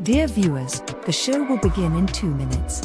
Dear viewers, the show will begin in 2 minutes.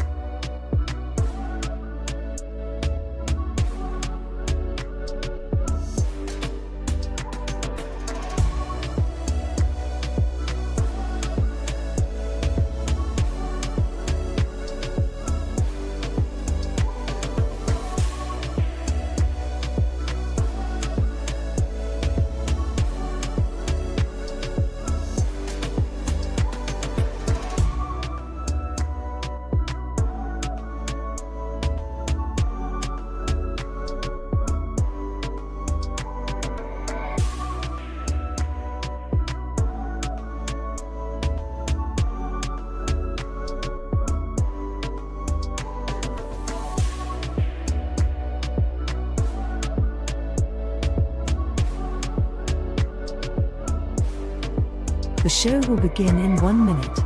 The show will begin in 1 minute.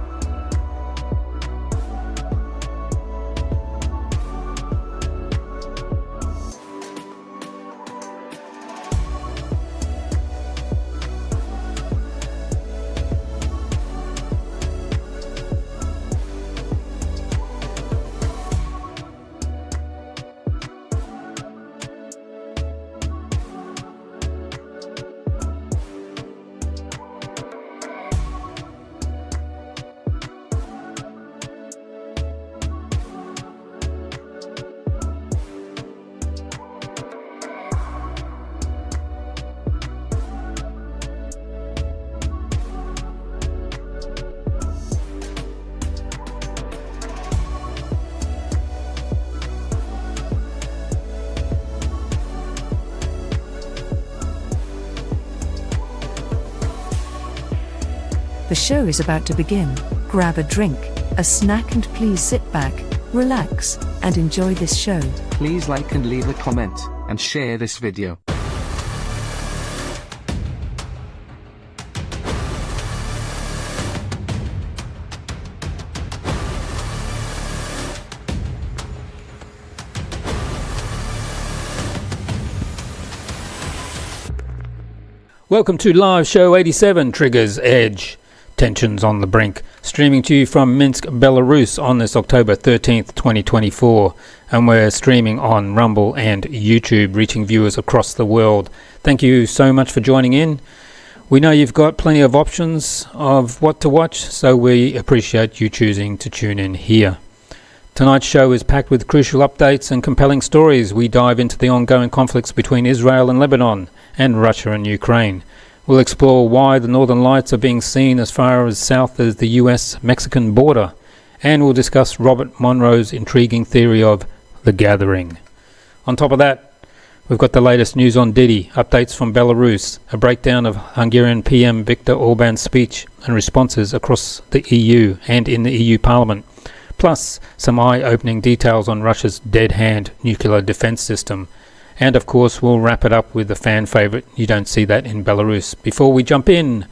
The show is about to begin. Grab a drink, a snack, and please sit back, relax, and enjoy this show. Please like and leave a comment, and share this video. Welcome to live show 87, Triggers Edge. Tensions on the Brink, streaming to you from Minsk, Belarus on this October 13th, 2024, and we're streaming on Rumble and YouTube, reaching viewers across the world. Thank you so much for joining in. We know you've got plenty of options of what to watch, so we appreciate you choosing to tune in here. Tonight's show is packed with crucial updates and compelling stories. We dive into the ongoing conflicts between Israel and Lebanon, and Russia and Ukraine. We'll explore why the Northern Lights are being seen as far as south as the US-Mexican border, and we'll discuss Robert Monroe's intriguing theory of the gathering. On top of that, we've got the latest news on Diddy, updates from Belarus, a breakdown of Hungarian PM Viktor Orban's speech and responses across the EU and in the EU Parliament, plus some eye-opening details on Russia's dead-hand nuclear defense system. And of course, we'll wrap it up with the fan favorite. You don't see that in Belarus. Before we jump in,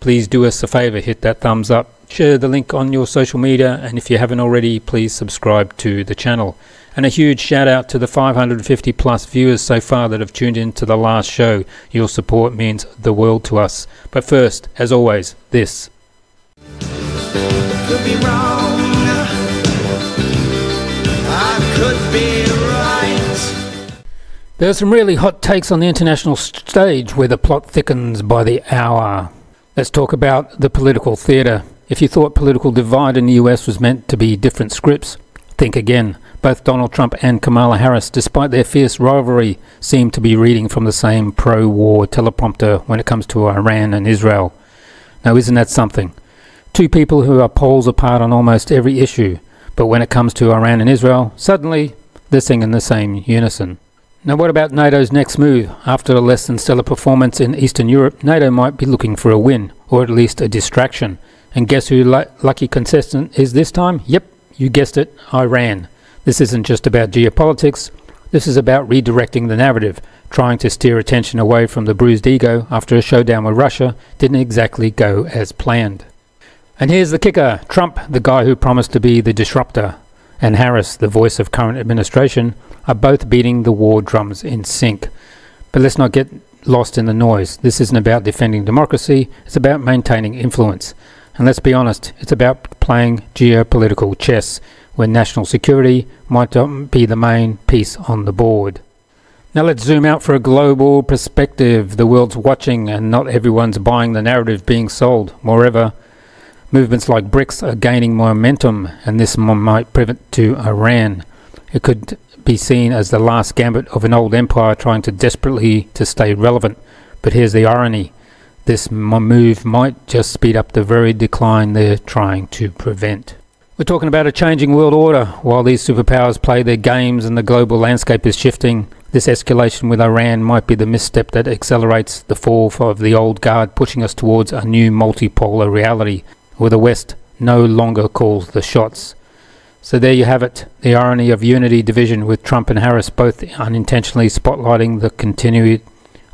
please do us a favor, hit that thumbs up, share the link on your social media, and if you haven't already, please subscribe to the channel. And a huge shout out to the 550 plus viewers so far that have tuned in to the last show. Your support means the world to us. But first, as always, this. Could be wrong. I could be right. There are some really hot takes on the international stage where the plot thickens by the hour. Let's talk about the political theatre. If you thought political divide in the US was meant to be different scripts, think again. Both Donald Trump and Kamala Harris, despite their fierce rivalry, seem to be reading from the same pro-war teleprompter when it comes to Iran and Israel. Now, isn't that something? Two people who are poles apart on almost every issue, but when it comes to Iran and Israel, suddenly they're singing the same unison. Now, what about NATO's next move? After a less than stellar performance in Eastern Europe, NATO might be looking for a win, or at least a distraction. And guess who lucky contestant is this time? Yep, you guessed it, Iran. This isn't just about geopolitics, this is about redirecting the narrative, trying to steer attention away from the bruised ego after a showdown with Russia didn't exactly go as planned. And here's the kicker, Trump, the guy who promised to be the disruptor, and Harris, the voice of current administration, are both beating the war drums in sync. But let's not get lost in the noise. This isn't about defending democracy, it's about maintaining influence. And let's be honest, it's about playing geopolitical chess, where national security might not be the main piece on the board. Now let's zoom out for a global perspective. The world's watching and not everyone's buying the narrative being sold. Moreover, movements like BRICS are gaining momentum, and this might pivot to Iran. It could be seen as the last gambit of an old empire trying to desperately to stay relevant. But here's the irony. This move might just speed up the very decline they're trying to prevent. We're talking about a changing world order. While these superpowers play their games and the global landscape is shifting, this escalation with Iran might be the misstep that accelerates the fall of the old guard, pushing us towards a new multipolar reality, where the West no longer calls the shots. So there you have it, the irony of unity division, with Trump and Harris both unintentionally spotlighting the continuity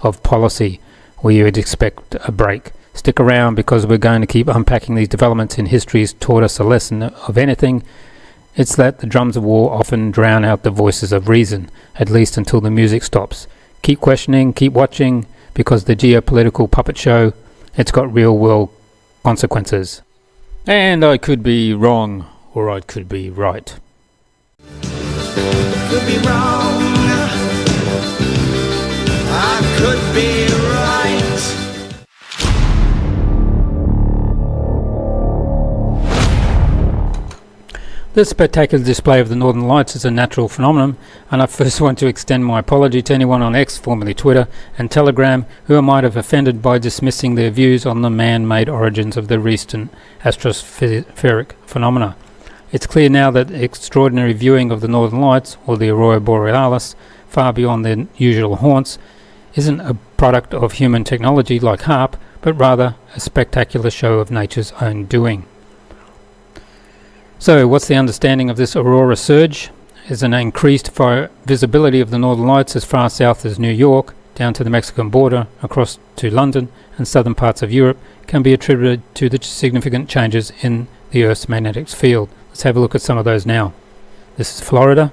of policy, where you would expect a break. Stick around, because we're going to keep unpacking these developments in history's taught us a lesson of anything. It's that the drums of war often drown out the voices of reason, at least until the music stops. Keep questioning, keep watching, because the geopolitical puppet show, it's got real world consequences. And I could be wrong, or I could be right. Could be wrong. I could be right. This spectacular display of the Northern Lights is a natural phenomenon, and I first want to extend my apology to anyone on X, formerly Twitter, and Telegram, who I might have offended by dismissing their views on the man-made origins of the recent atmospheric phenomena. It's clear now that extraordinary viewing of the Northern Lights, or the Aurora Borealis, far beyond their usual haunts, isn't a product of human technology like HAARP, but rather a spectacular show of nature's own doing. So, what's the understanding of this aurora surge? Is an increased visibility of the Northern Lights as far south as New York, down to the Mexican border, across to London and southern parts of Europe, can be attributed to the significant changes in the Earth's magnetic field. Let's have a look at some of those now. This is Florida,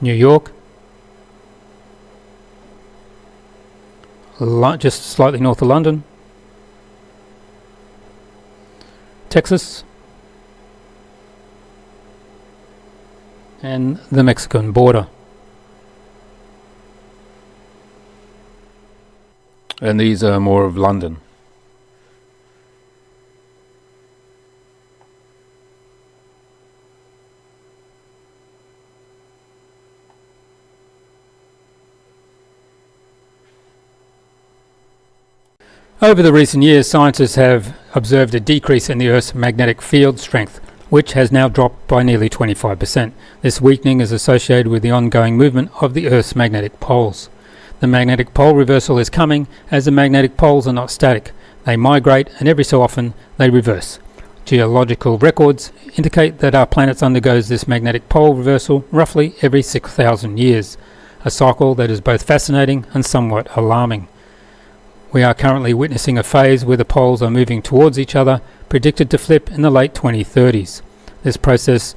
New York, just slightly north of London, Texas, and the Mexican border. And these are more of London. Over the recent years, scientists have observed a decrease in the Earth's magnetic field strength, which has now dropped by nearly 25%. This weakening is associated with the ongoing movement of the Earth's magnetic poles. The magnetic pole reversal is coming, as the magnetic poles are not static. They migrate, and every so often they reverse. Geological records indicate that our planet undergoes this magnetic pole reversal roughly every 6,000 years, a cycle that is both fascinating and somewhat alarming. We are currently witnessing a phase where the poles are moving towards each other, predicted to flip in the late 2030s. This process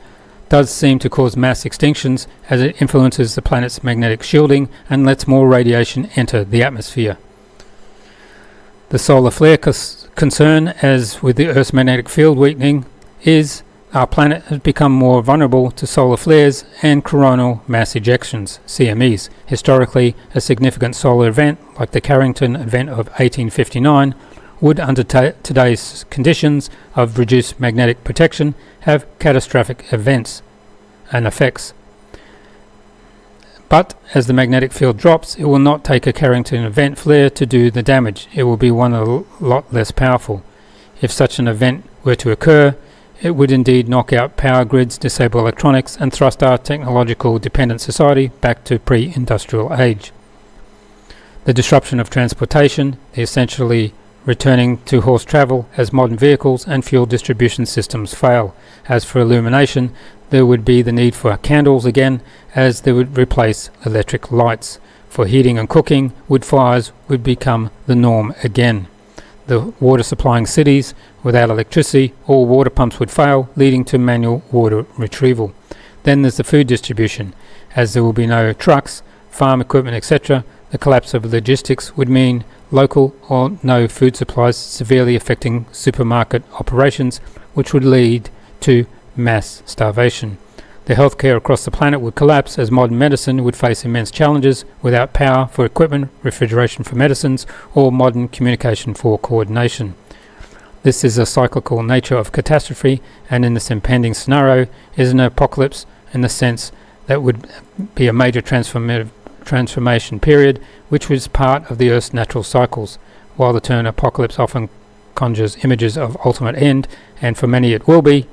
does seem to cause mass extinctions, as it influences the planet's magnetic shielding and lets more radiation enter the atmosphere. The solar flare concern, as with the Earth's magnetic field weakening, is our planet has become more vulnerable to solar flares and coronal mass ejections, CMEs. Historically, a significant solar event like the Carrington event of 1859 would, under today's conditions of reduced magnetic protection, have catastrophic events and effects. But as the magnetic field drops, it will not take a Carrington event flare to do the damage. It will be one a lot less powerful. If such an event were to occur, it would indeed knock out power grids, disable electronics, and thrust our technological dependent society back to pre-industrial age. The disruption of transportation, the essentially returning to horse travel as modern vehicles and fuel distribution systems fail. As for illumination, there would be the need for candles again, as they would replace electric lights. For heating and cooking, wood fires would become the norm again. The water supplying cities, without electricity, all water pumps would fail, leading to manual water retrieval. Then there's the food distribution. As there will be no trucks, farm equipment, etc., the collapse of logistics would mean local or no food supplies, severely affecting supermarket operations, which would lead to mass starvation. The healthcare across the planet would collapse, as modern medicine would face immense challenges without power for equipment, refrigeration for medicines, or modern communication for coordination. This is a cyclical nature of catastrophe, and in this impending scenario is an apocalypse in the sense that would be a major transformation period, which was part of the Earth's natural cycles. While the term apocalypse often conjures images of ultimate end, and for many it will be,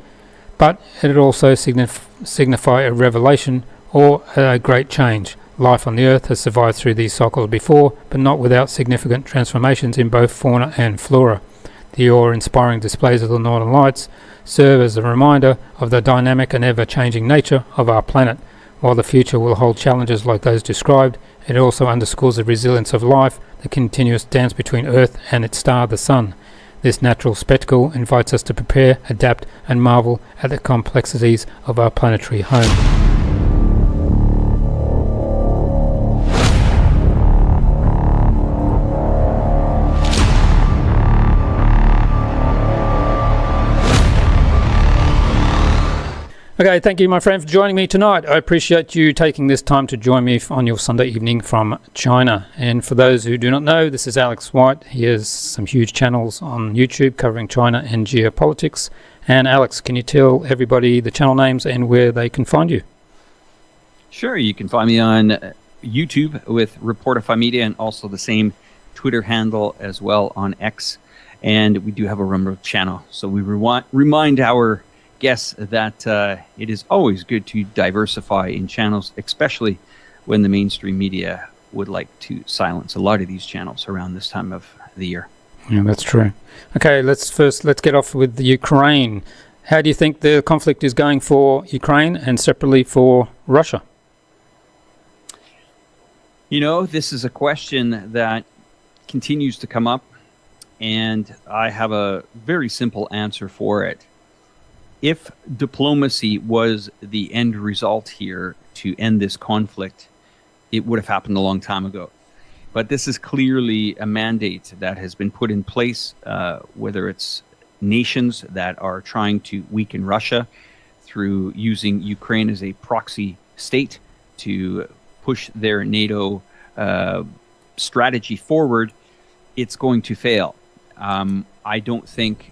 but it also signify a revelation or a great change. Life on the Earth has survived through these cycles before, but not without significant transformations in both fauna and flora. The awe-inspiring displays of the Northern Lights serve as a reminder of the dynamic and ever-changing nature of our planet. While the future will hold challenges like those described, it also underscores the resilience of life, the continuous dance between Earth and its star, the Sun. This natural spectacle invites us to prepare, adapt, and marvel at the complexities of our planetary home. Okay, thank you, my friend, for joining me tonight. I appreciate you taking this time to join me on your Sunday evening from China. And for those who do not know, this is Alex White. He has some huge channels on YouTube covering China and geopolitics. And Alex, can you tell everybody the channel names and where they can find you? Sure, you can find me on YouTube with Reporterfy Media, and also the same Twitter handle as well on X. And we do have a Rumble channel. So we remind our guess that it is always good to diversify in channels, especially when the mainstream media would like to silence a lot of these channels around this time of the year. Yeah, that's true. Okay, let's get off with the Ukraine. How do you think the conflict is going for Ukraine and separately for Russia? You know, this is a question that continues to come up, and I have a very simple answer for it. If diplomacy was the end result here to end this conflict, it would have happened a long time ago. But this is clearly a mandate that has been put in place, whether it's nations that are trying to weaken Russia through using Ukraine as a proxy state to push their NATO strategy forward, it's going to fail. I don't think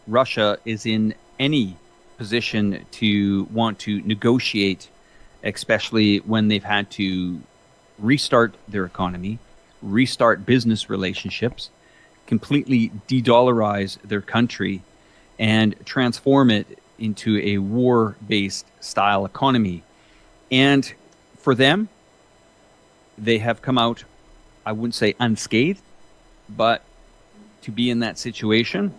Russia is in any position to want to negotiate, especially when they've had to restart their economy, restart business relationships, completely de-dollarize their country, and transform it into a war-based style economy. And for them, they have come out, I wouldn't say unscathed, but to be in that situation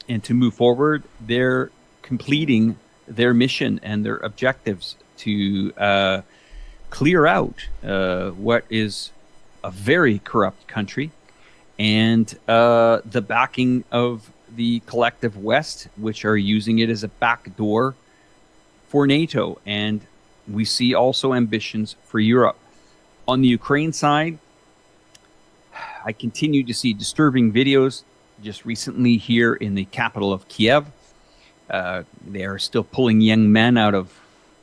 and to move forward, they're completing their mission and their objectives to clear out what is a very corrupt country, and the backing of the collective West, which are using it as a backdoor for NATO. And we see also ambitions for Europe. On the Ukraine side, I continue to see disturbing videos. Just recently here in the capital of Kiev, they are still pulling young men out of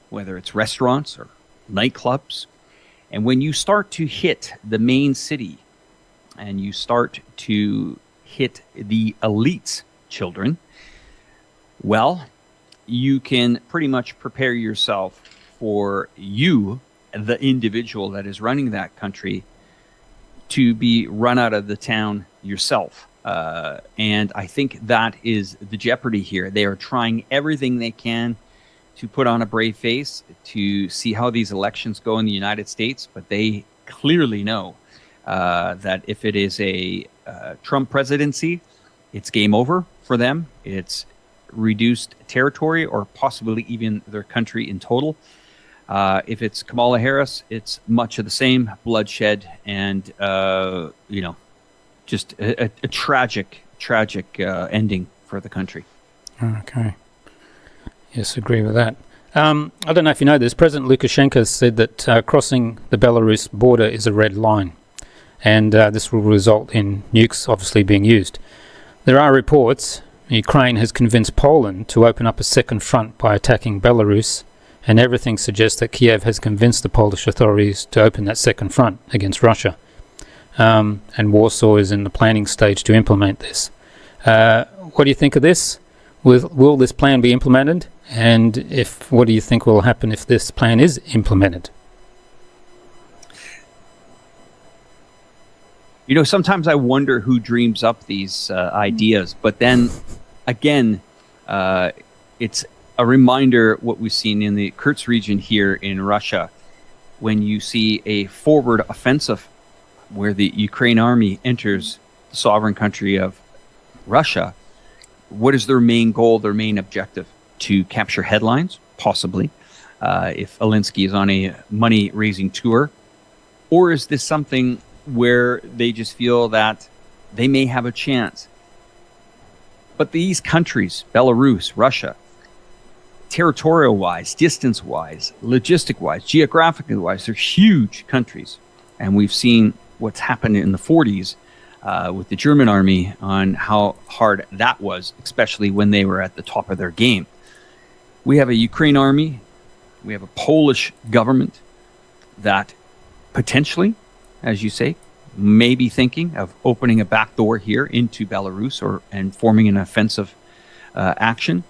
whether it's restaurants or nightclubs. And when you start to hit the main city and you start to hit the elite's children, well, you can pretty much prepare yourself for you, the individual that is running that country, to be run out of the town yourself. And I think that is the jeopardy here. They are trying everything they can to put on a brave face to see how these elections go in the United States, but they clearly know that if it is a Trump presidency, it's game over for them. It's reduced territory or possibly even their country in total. If it's Kamala Harris, it's much of the same, bloodshed and, just a tragic ending for the country. Okay. Yes, agree with that. I don't know if you know this. President Lukashenko said that crossing the Belarus border is a red line. and this will result in nukes obviously being used. There are reports Ukraine has convinced Poland to open up a second front by attacking Belarus, and everything suggests that Kiev has convinced the Polish authorities to open that second front against Russia. And Warsaw is in the planning stage to implement this. What do you think of this? Will this plan be implemented? And what do you think will happen if this plan is implemented? You know, sometimes I wonder who dreams up these ideas, but then again, it's a reminder what we've seen in the Kursk region here in Russia, when you see a forward offensive where the Ukraine army enters the sovereign country of Russia. What is their main goal, their main objective? To capture headlines, possibly, if Zelensky is on a money-raising tour? Or is this something where they just feel that they may have a chance? But these countries, Belarus, Russia, territorial-wise, distance-wise, logistic-wise, geographically-wise, they're huge countries. And we've seen what's happened in the 40s with the German army on how hard that was, especially when they were at the top of their game. We have a Ukraine army, we have a Polish government that potentially, as you say, may be thinking of opening a back door here into Belarus and forming an offensive action.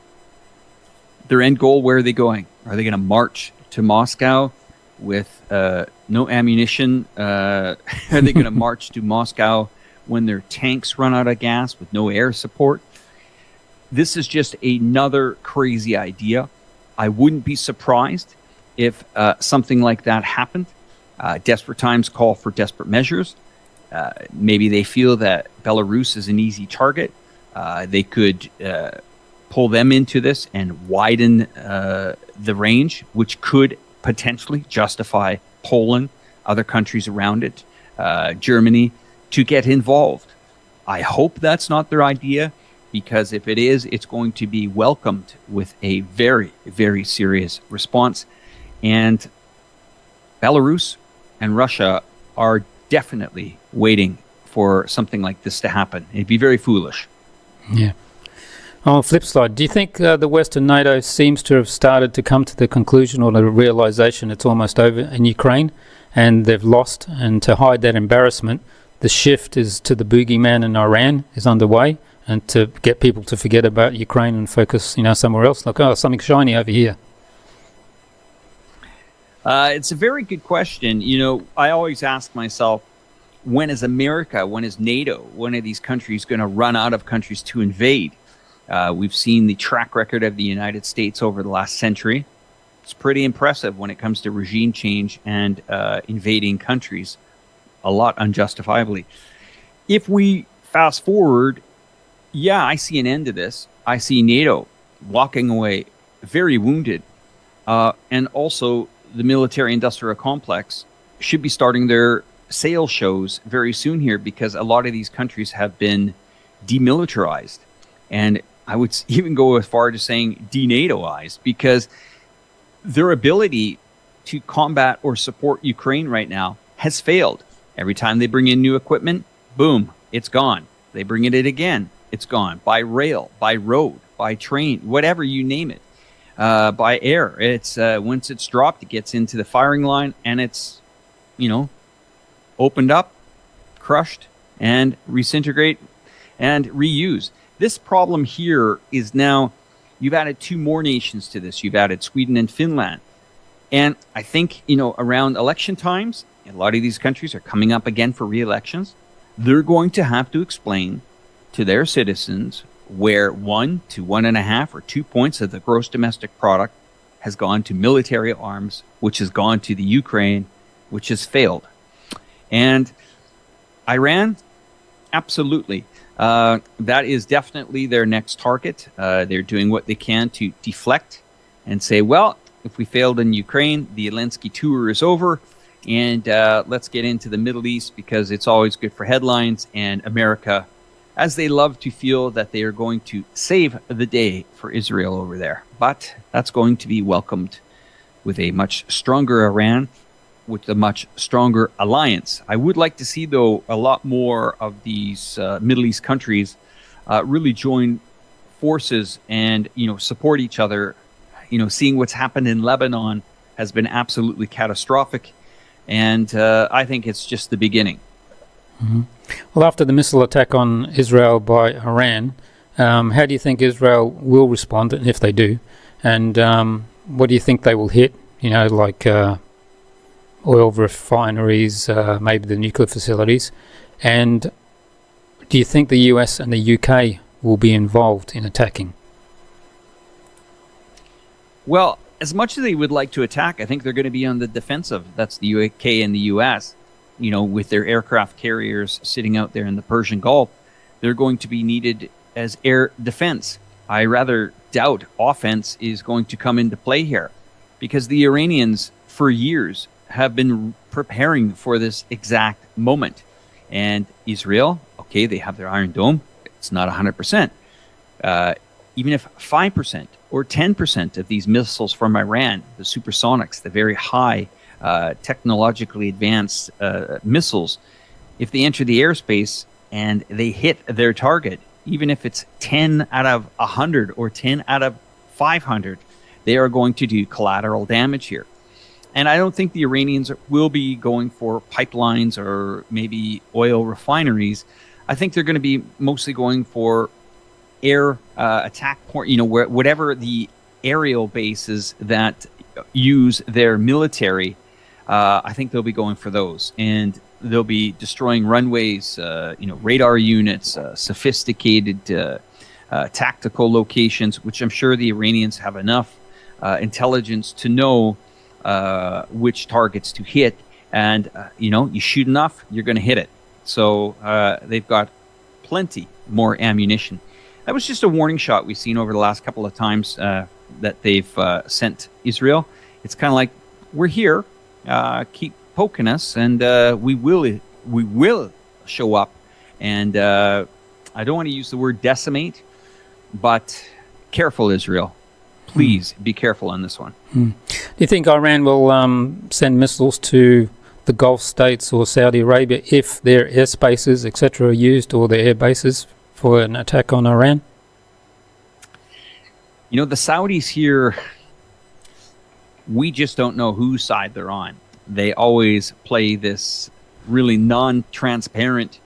Their end goal, where are they going? Are they going to march to Moscow with no ammunition? Are they going to march to Moscow when their tanks run out of gas with no air support? This is just another crazy idea. I wouldn't be surprised if something like that happened. Desperate times call for desperate measures. Maybe they feel that Belarus is an easy target. They could pull them into this and widen the range, which could potentially justify Poland, other countries around it, Germany, to get involved. I hope that's not their idea, because if it is, it's going to be welcomed with a very, very serious response. And Belarus and Russia are definitely waiting for something like this to happen. It'd be very foolish. Yeah. On the flip side, do you think the Western NATO seems to have started to come to the conclusion or the realization it's almost over in Ukraine and they've lost, and to hide that embarrassment, the shift is to the boogeyman in Iran is underway, and to get people to forget about Ukraine and focus, somewhere else, like, oh, something shiny over here? It's a very good question. I always ask myself, when is America, when is NATO, when are these countries going to run out of countries to invade? We've seen the track record of the United States over the last century. It's pretty impressive when it comes to regime change and invading countries, a lot unjustifiably. If we fast forward, yeah, I see an end to this. I see NATO walking away very wounded. And also the military-industrial complex should be starting their sales shows very soon here, because a lot of these countries have been demilitarized. And I would even go as far as saying denatoized, because their ability to combat or support Ukraine right now has failed. Every time they bring in new equipment, boom, it's gone. They bring it in again, it's gone. By rail, by road, by train, whatever, you name it. By air, it's once it's dropped, it gets into the firing line, and it's, opened up, crushed, and reintegrate and reuse. This problem here is now, you've added two more nations to this. You've added Sweden and Finland. And I think, around election times, a lot of these countries are coming up again for re-elections. They're going to have to explain to their citizens where 1 to 1.5 or 2 points of the gross domestic product has gone to military arms, which has gone to the Ukraine, which has failed. And Iran, absolutely. That is definitely their next target. They're doing what they can to deflect and say, well, if we failed in Ukraine, the Zelensky tour is over, and let's get into the Middle East, because it's always good for headlines, and America, as they love to feel that they are going to save the day for Israel over there. But that's going to be welcomed with a much stronger Iran, with a much stronger alliance. I would like to see, though, a lot more of these Middle East countries really join forces and, support each other. Seeing what's happened in Lebanon has been absolutely catastrophic. And I think it's just the beginning. Mm-hmm. Well, after the missile attack on Israel by Iran, how do you think Israel will respond, and if they do? And what do you think they will hit? Like oil refineries, maybe the nuclear facilities. And do you think the US and the UK will be involved in attacking? Well, as much as they would like to attack, I think they're going to be on the defensive. That's the UK and the US. With their aircraft carriers sitting out there in the Persian Gulf, they're going to be needed as air defense. I rather doubt offense is going to come into play here, because the Iranians for years have been preparing for this exact moment. And Israel, okay, they have their Iron Dome. It's not 100%. Even if 5% or 10% of these missiles from Iran, the supersonics, the very high technologically advanced missiles, if they enter the airspace and they hit their target, even if it's 10 out of 100 or 10 out of 500, they are going to do collateral damage here. And I don't think the Iranians will be going for pipelines or maybe oil refineries. I think they're going to be mostly going for air attack point, whatever the aerial bases that use their military. I think they'll be going for those, and they'll be destroying runways, radar units, sophisticated tactical locations, which I'm sure the Iranians have enough intelligence to know which targets to hit. And, you shoot enough, you're going to hit it. So they've got plenty more ammunition. That was just a warning shot we've seen over the last couple of times that they've sent Israel. It's kind of like, we're here. Keep poking us, and we will show up. And I don't want to use the word decimate, but careful, Israel. Please be careful on this one. Do you think Iran will send missiles to the Gulf states or Saudi Arabia if their airspaces, etc., are used, or their air bases, for an attack on Iran? The Saudis here, we just don't know whose side they're on. They always play this really non-transparent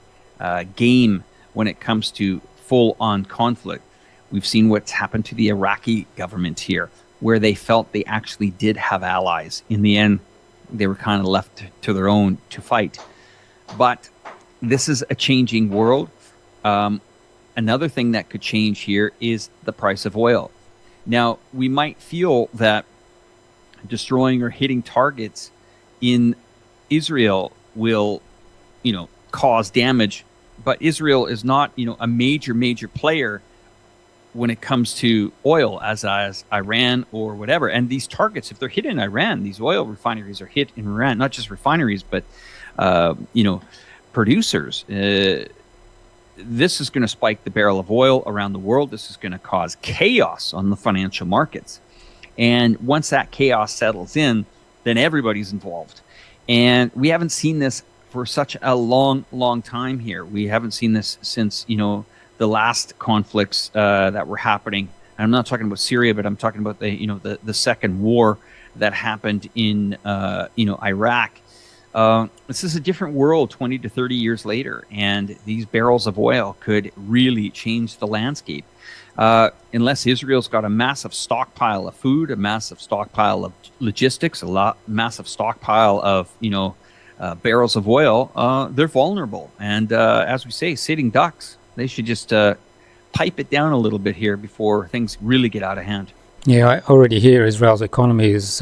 game when it comes to full-on conflict. We've seen what's happened to the Iraqi government here, where they felt they actually did have allies. In the end, they were kind of left to their own to fight. But this is a changing world. Another thing that could change here is the price of oil. Now, we might feel that destroying or hitting targets in Israel will, cause damage, but Israel is not, a major player when it comes to oil as Iran or whatever. And these targets, if they're hit in Iran, these oil refineries are hit in Iran, not just refineries, but, producers. This is going to spike the barrel of oil around the world. This is going to cause chaos on the financial markets. And once that chaos settles in, then everybody's involved. And we haven't seen this for such a long time here. We haven't seen this since, the last conflicts that were happening. And I'm not talking about Syria, but I'm talking about the second war that happened in, Iraq. This is a different world 20 to 30 years later, and these barrels of oil could really change the landscape. Unless Israel's got a massive stockpile of food, a massive stockpile of logistics, massive stockpile of, barrels of oil, they're vulnerable. And as we say, sitting ducks, they should just pipe it down a little bit here before things really get out of hand. Yeah, I already hear Israel's economy is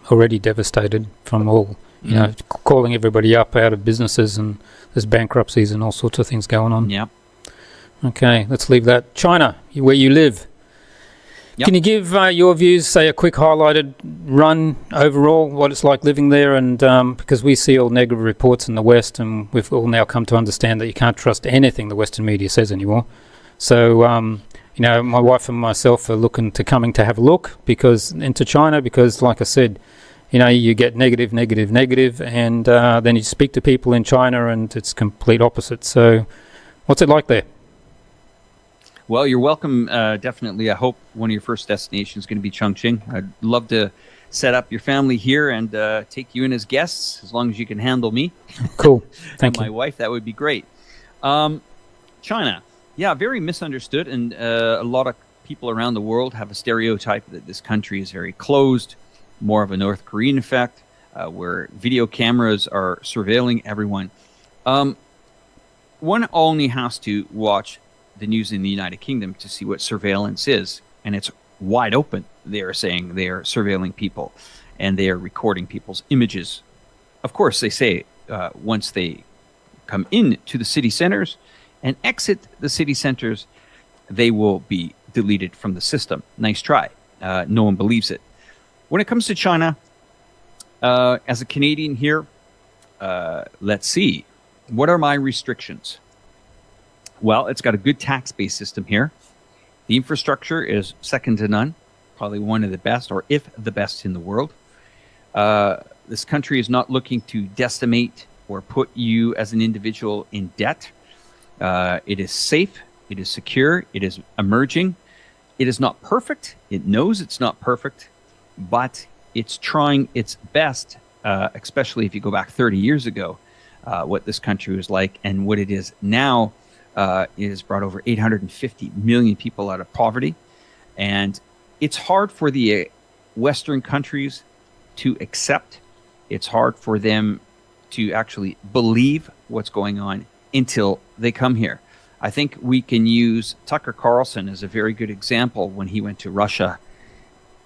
already devastated from all, calling everybody up out of businesses, and there's bankruptcies and all sorts of things going on. Yeah. Okay, let's leave that. China, where you live. Yep. Can you give your views, say a quick highlighted run overall, what it's like living there? And because we see all negative reports in the West, and we've all now come to understand that you can't trust anything the Western media says anymore. So, my wife and myself are coming to have a look into China, because like I said, you get negative, negative, negative, and then you speak to people in China and it's complete opposite. So what's it like there? Well, you're welcome. Definitely. I hope one of your first destinations is going to be Chongqing. I'd love to set up your family here and take you in as guests, as long as you can handle me. Cool. Thank and you. my wife. That would be great. China. Yeah, very misunderstood. And a lot of people around the world have a stereotype that this country is very closed, more of a North Korean effect, where video cameras are surveilling everyone. One only has to watch the news in the United Kingdom to see what surveillance is, and it's wide open. They are saying they are surveilling people, and they are recording people's images. Of course, they say once they come into the city centers and exit the city centers, they will be deleted from the system. Nice try. No one believes it. When it comes to China, as a Canadian here, let's see. What are my restrictions? Well, it's got a good tax-based system here. The infrastructure is second to none, probably one of the best, or if the best in the world. This country is not looking to decimate or put you as an individual in debt. It is safe. It is secure. It is emerging. It is not perfect. It knows it's not perfect, but it's trying its best, especially if you go back 30 years ago, what this country was like and what it is now. It has brought over 850 million people out of poverty. And it's hard for the Western countries to accept. It's hard for them to actually believe what's going on until they come here. I think we can use Tucker Carlson as a very good example. When he went to Russia,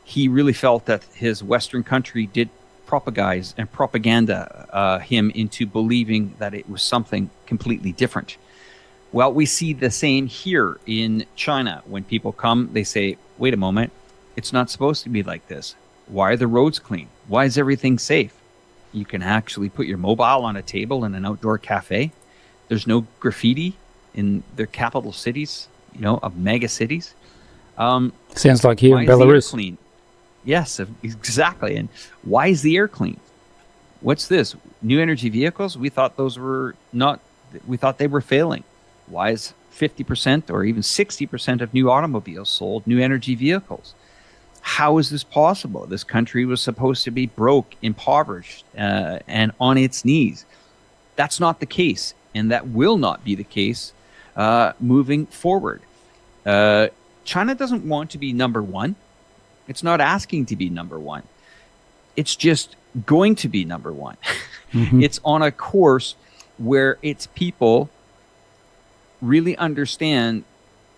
he really felt that his Western country did propaganda him into believing that it was something completely different. Well, we see the same here in China. When people come, they say, wait a moment, it's not supposed to be like this. Why are the roads clean? Why is everything safe? You can actually put your mobile on a table in an outdoor cafe. There's no graffiti in their capital cities, of mega cities. Sounds like here in Belarus. The air Belarus. clean? Yes, exactly. And why is the air clean? What's this? New energy vehicles? We thought they were failing. Why is 50% or even 60% of new automobiles sold new energy vehicles? How is this possible? This country was supposed to be broke, impoverished, and on its knees. That's not the case, and that will not be the case moving forward. China doesn't want to be number one. It's not asking to be number one. It's just going to be number one. Mm-hmm. It's on a course where its people really understand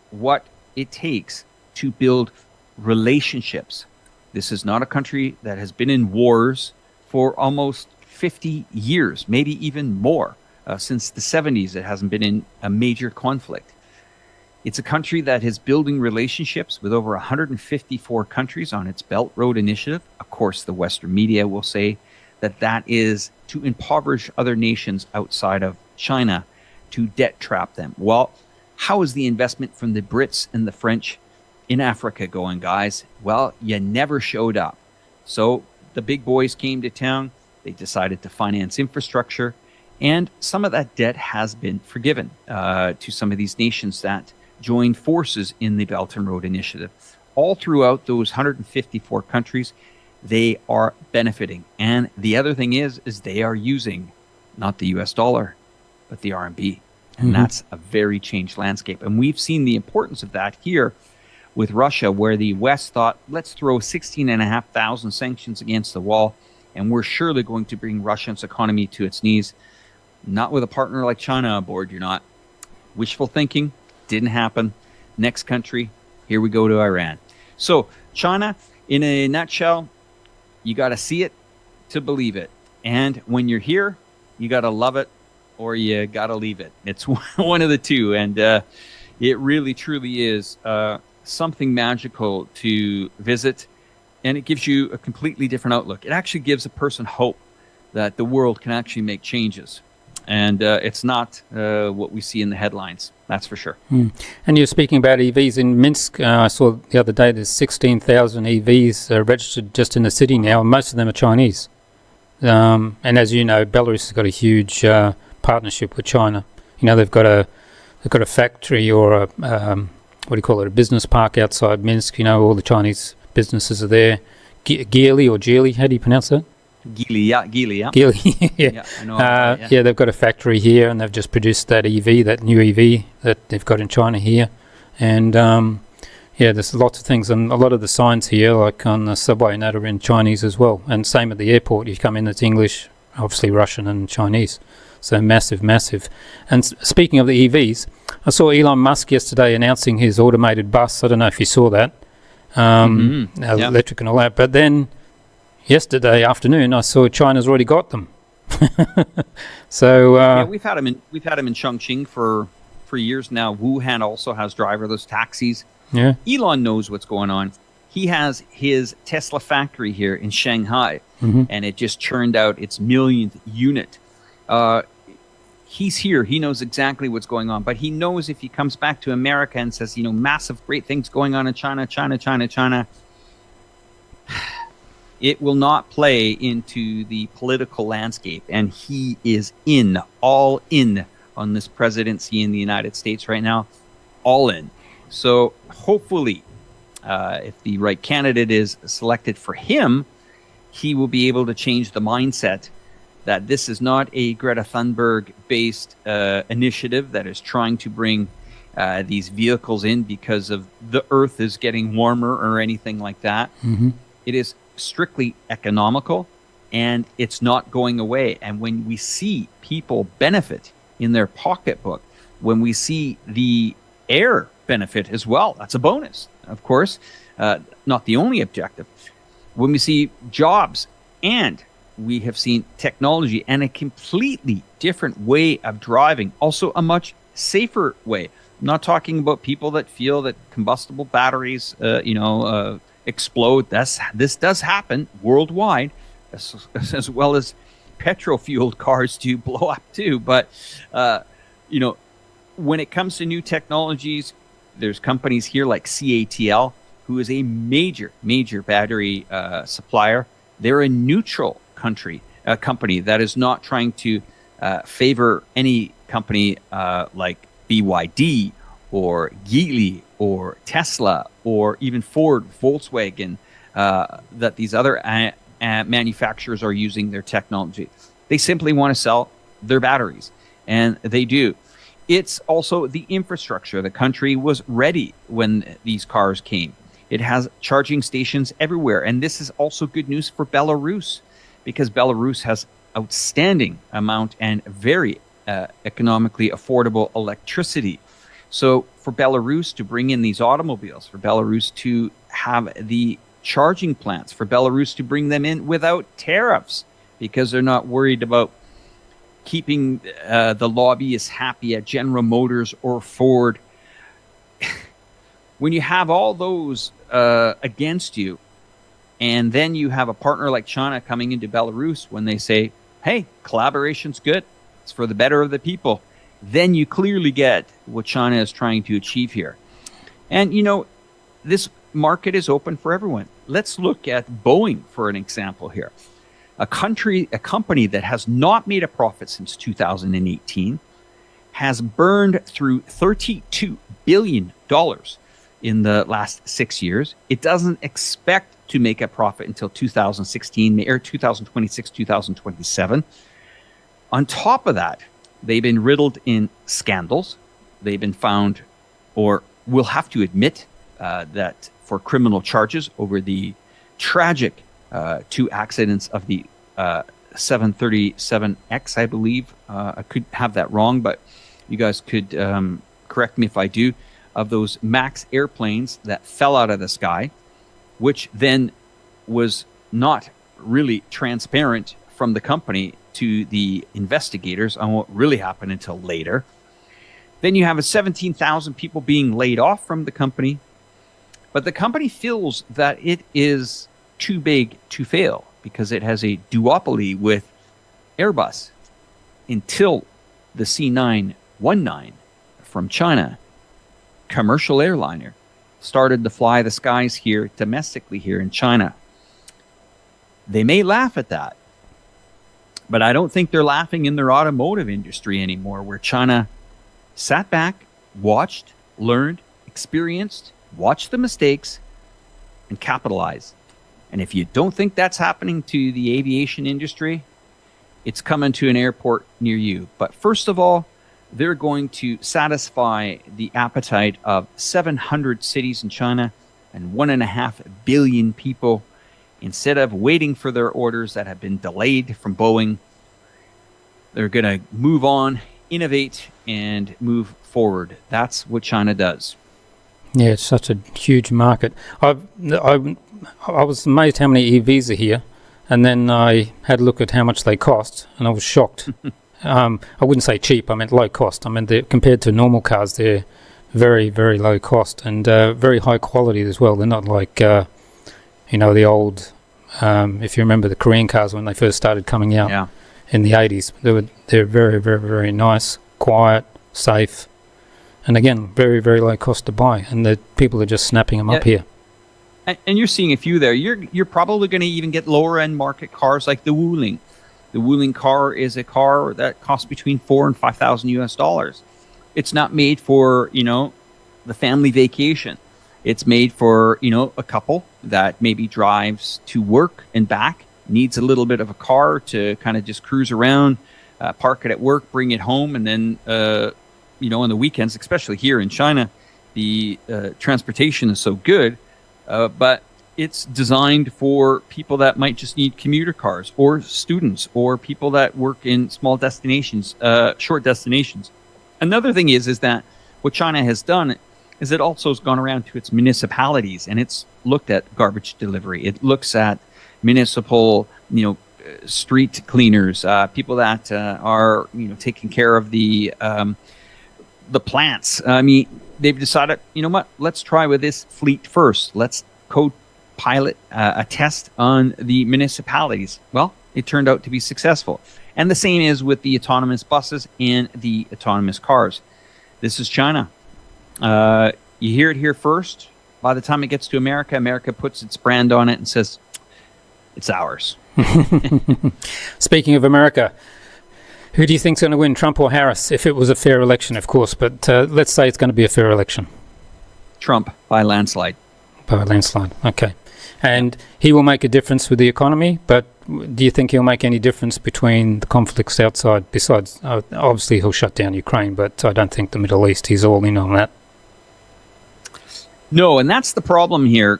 what it takes to build relationships. This is not a country that has been in wars for almost 50 years, maybe even more. Since the 70s, it hasn't been in a major conflict. It's a country that is building relationships with over 154 countries on its Belt Road Initiative. Of course, the Western media will say that that is to impoverish other nations outside of China, to debt trap them. Well, how is the investment from the Brits and the French in Africa going, guys? Well, you never showed up. So the big boys came to town. They decided to finance infrastructure. And some of that debt has been forgiven to some of these nations that joined forces in the Belt and Road Initiative. All throughout those 154 countries, they are benefiting. And the other thing is they are using not the US dollar, but the RMB. And that's a very changed landscape. And we've seen the importance of that here with Russia, where the West thought, let's throw 16,500 sanctions against the wall, and we're surely going to bring Russia's economy to its knees. Not with a partner like China on board, you're not. Wishful thinking, didn't happen. Next country, here we go to Iran. So China, in a nutshell, you got to see it to believe it. And when you're here, you got to love it or you got to leave it. It's one of the two. And it really, truly is something magical to visit. And it gives you a completely different outlook. It actually gives a person hope that the world can actually make changes. And it's not what we see in the headlines, that's for sure. And you're speaking about EVs in Minsk. I saw the other day there's 16,000 EVs registered just in the city now, and most of them are Chinese. And as you know, Belarus has got a huge partnership with China. You know, they've got a factory or a what do you call it, a business park outside Minsk. You know, all the Chinese businesses are there. Geely or Geely, how do you pronounce that? Geely, yeah. Geely, yeah. I know. Yeah, they've got a factory here, and they've just produced that EV, that new EV that they've got in China here. And yeah, there's lots of things, and a lot of the signs here, like on the subway and that, are in Chinese as well. And same at the airport, you come in, it's English, obviously Russian and Chinese. So massive. And speaking of the EVs, I saw Elon Musk yesterday announcing his automated bus. I don't know if you saw that, electric and all that. But then yesterday afternoon, I saw China's already got them. So yeah, we've had them in Chongqing for years now. Wuhan also has driverless taxis. Yeah, Elon knows what's going on. He has his Tesla factory here in Shanghai, and it just churned out its millionth unit. He's here. He knows exactly what's going on. But he knows if he comes back to America and says, massive, great things going on in China, it will not play into the political landscape. And he is all in on this presidency in the United States right now. All in. So hopefully, if the right candidate is selected for him, he will be able to change the mindset that this is not a Greta Thunberg-based initiative that is trying to bring these vehicles in because of the Earth is getting warmer or anything like that. It is strictly economical, and it's not going away. And when we see people benefit in their pocketbook, when we see the air benefit as well, that's a bonus, of course, not the only objective. When we see jobs, and we have seen technology and a completely different way of driving, also a much safer way. I'm not talking about people that feel that combustible batteries, explode. This does happen worldwide, as well as petrol-fueled cars do blow up too. But when it comes to new technologies, there's companies here like CATL, who is a major battery supplier. They're a neutral company that is not trying to favor any company like BYD or Geely or Tesla or even Ford, Volkswagen, that these other manufacturers are using their technology. They simply want to sell their batteries, and they do. It's also the infrastructure. The country was ready when these cars came. It has charging stations everywhere, and this is also good news for Belarus, because Belarus has outstanding amount and very economically affordable electricity. So for Belarus to bring in these automobiles, for Belarus to have the charging plants, for Belarus to bring them in without tariffs, because they're not worried about keeping the lobbyists happy at General Motors or Ford. When you have all those against you, and then you have a partner like China coming into Belarus when they say, hey, collaboration's good, it's for the better of the people, then you clearly get what China is trying to achieve here. And, this market is open for everyone. Let's look at Boeing for an example here. A company that has not made a profit since 2018 has burned through $32 billion in the last 6 years. It doesn't expect to make a profit until 2016 or 2026, 2027. On top of that, they've been riddled in scandals. They've been found, or will have to admit, that for criminal charges over the tragic two accidents of the 737X, I believe. I could have that wrong, but you guys could correct me if I do, of those MAX airplanes that fell out of the sky, which then was not really transparent from the company to the investigators on what really happened until later. Then you have 17,000 people being laid off from the company, but the company feels that it is too big to fail because it has a duopoly with Airbus until the C919 from China, commercial airliner, started to fly the skies here domestically here in China. They may laugh at that, but I don't think they're laughing in their automotive industry anymore, where China sat back, watched, learned, experienced, watched the mistakes, and capitalized. And if you don't think that's happening to the aviation industry, it's coming to an airport near you. But first of all, they're going to satisfy the appetite of 700 cities in China and 1.5 billion people. Instead of waiting for their orders that have been delayed from Boeing, they're going to move on, innovate, and move forward. That's what China does. Yeah, it's such a huge market. I was amazed how many EVs are here, and then I had a look at how much they cost, and I was shocked. I wouldn't say cheap, I meant low cost. I mean, compared to normal cars, they're very, very low cost and very high quality as well. They're not like, the old, if you remember the Korean cars when they first started coming out in the 80s. They're very, very, very nice, quiet, safe, and again, very, very low cost to buy. And the people are just snapping them up here. And you're seeing a few there. You're probably going to even get lower end market cars like the Wuling. The Wuling car is a car that costs between $4,000 and $5,000 US. It's not made for, the family vacation. It's made for, a couple that maybe drives to work and back, needs a little bit of a car to kind of just cruise around, park it at work, bring it home, and then, on the weekends, especially here in China, the transportation is so good, but it's designed for people that might just need commuter cars, or students, or people that work in small destinations, short destinations. Another thing is that what China has done is it also has gone around to its municipalities, and it's looked at garbage delivery. It looks at municipal, street cleaners, people that are, taking care of the plants. I mean, they've decided, let's try with this fleet first. Let's co-pilot a test on the municipalities. Well, it turned out to be successful. And the same is with the autonomous buses and the autonomous cars. This is China. You hear it here first. By the time it gets to America, America puts its brand on it and says, it's ours. Speaking of America, who do you think's going to win, Trump or Harris? If it was a fair election, of course, but let's say it's going to be a fair election. Trump, by landslide. By landslide, okay. And he will make a difference with the economy, but do you think he'll make any difference between the conflicts outside? Besides, obviously he'll shut down Ukraine, but I don't think the Middle East, he's all in on that. No, and that's the problem here.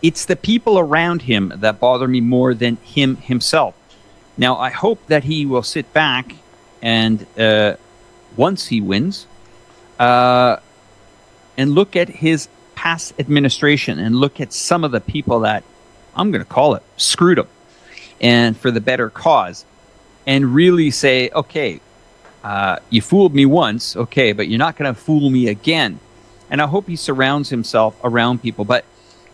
It's the people around him that bother me more than him himself. Now, I hope that he will sit back and, once he wins, and look at his past administration and look at some of the people that, I'm going to call it, screwed him, and for the better cause, and really say, okay, you fooled me once, okay, but you're not going to fool me again. And I hope he surrounds himself around people. But,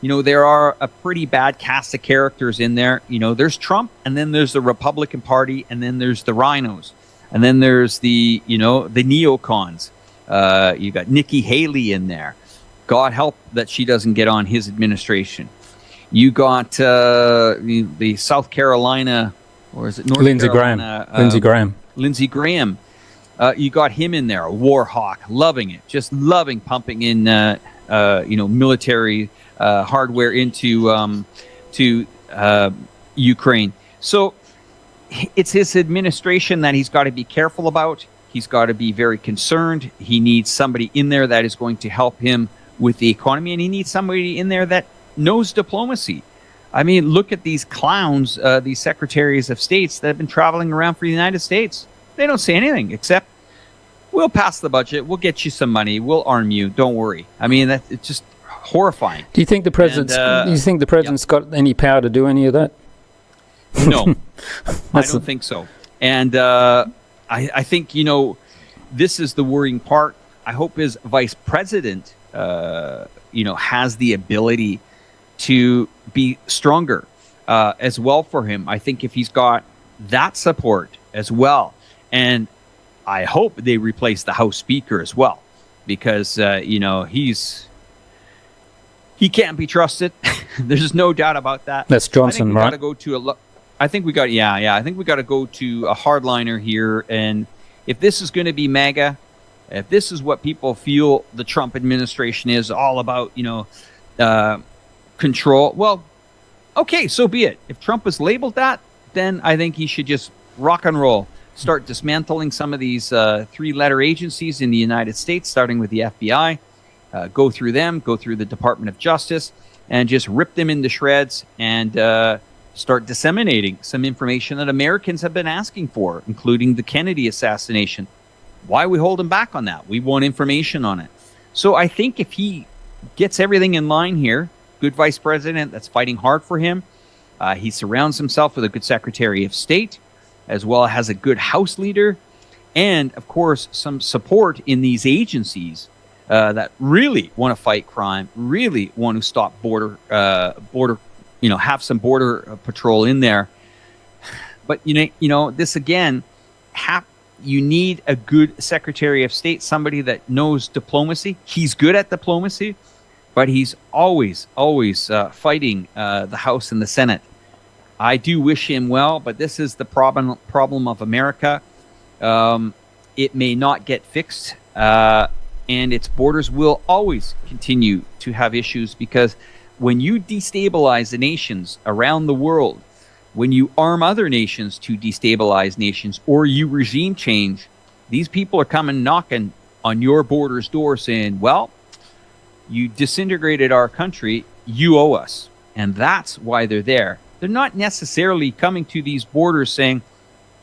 there are a pretty bad cast of characters in there. There's Trump, and then there's the Republican Party, and then there's the rhinos, and then there's the, the neocons. You got Nikki Haley in there. God help that she doesn't get on his administration. You got the South Carolina, or is it North Carolina? Lindsey Graham. You got him in there, a war hawk, loving it, just loving pumping in, military hardware into to Ukraine. So it's his administration that he's got to be careful about. He's got to be very concerned. He needs somebody in there that is going to help him with the economy, and he needs somebody in there that knows diplomacy. I mean, look at these clowns, these secretaries of states that have been traveling around for the United States. They don't say anything except, we'll pass the budget, we'll get you some money, we'll arm you, don't worry. I mean, it's just horrifying. Do you think the president's got any power to do any of that? No, I don't think so. And I think, this is the worrying part. I hope his vice president, has the ability to be stronger as well for him. I think if he's got that support as well, and I hope they replace the House Speaker as well, because you know, he can't be trusted. There's no doubt about that. That's Johnson, right? I think we got to go to a hardliner here, and if this is going to be MAGA, if this is what people feel the Trump administration is all about, you know, control, well, okay, so be it. If Trump is labeled that, then I think he should just rock and roll. Start dismantling some of these three-letter agencies in the United States, starting with the FBI. Go through them, go through the Department of Justice, and just rip them into shreds and start disseminating some information that Americans have been asking for, including the Kennedy assassination. Why are we holding back on that? We want information on it. So I think if he gets everything in line here, good vice president that's fighting hard for him, he surrounds himself with a good Secretary of State, as well as a good House leader, and of course some support in these agencies that really want to fight crime, really want to stop border, you know, have some border patrol in there. But you know, this again, you need a good Secretary of State, somebody that knows diplomacy. He's good at diplomacy, but he's always fighting the House and the Senate. I do wish him well, but this is the problem of America. It may not get fixed, and its borders will always continue to have issues, because when you destabilize the nations around the world, when you arm other nations to destabilize nations, or you regime change, these people are coming knocking on your border's door saying, well, you disintegrated our country, you owe us. And that's why they're there. They're not necessarily coming to these borders saying,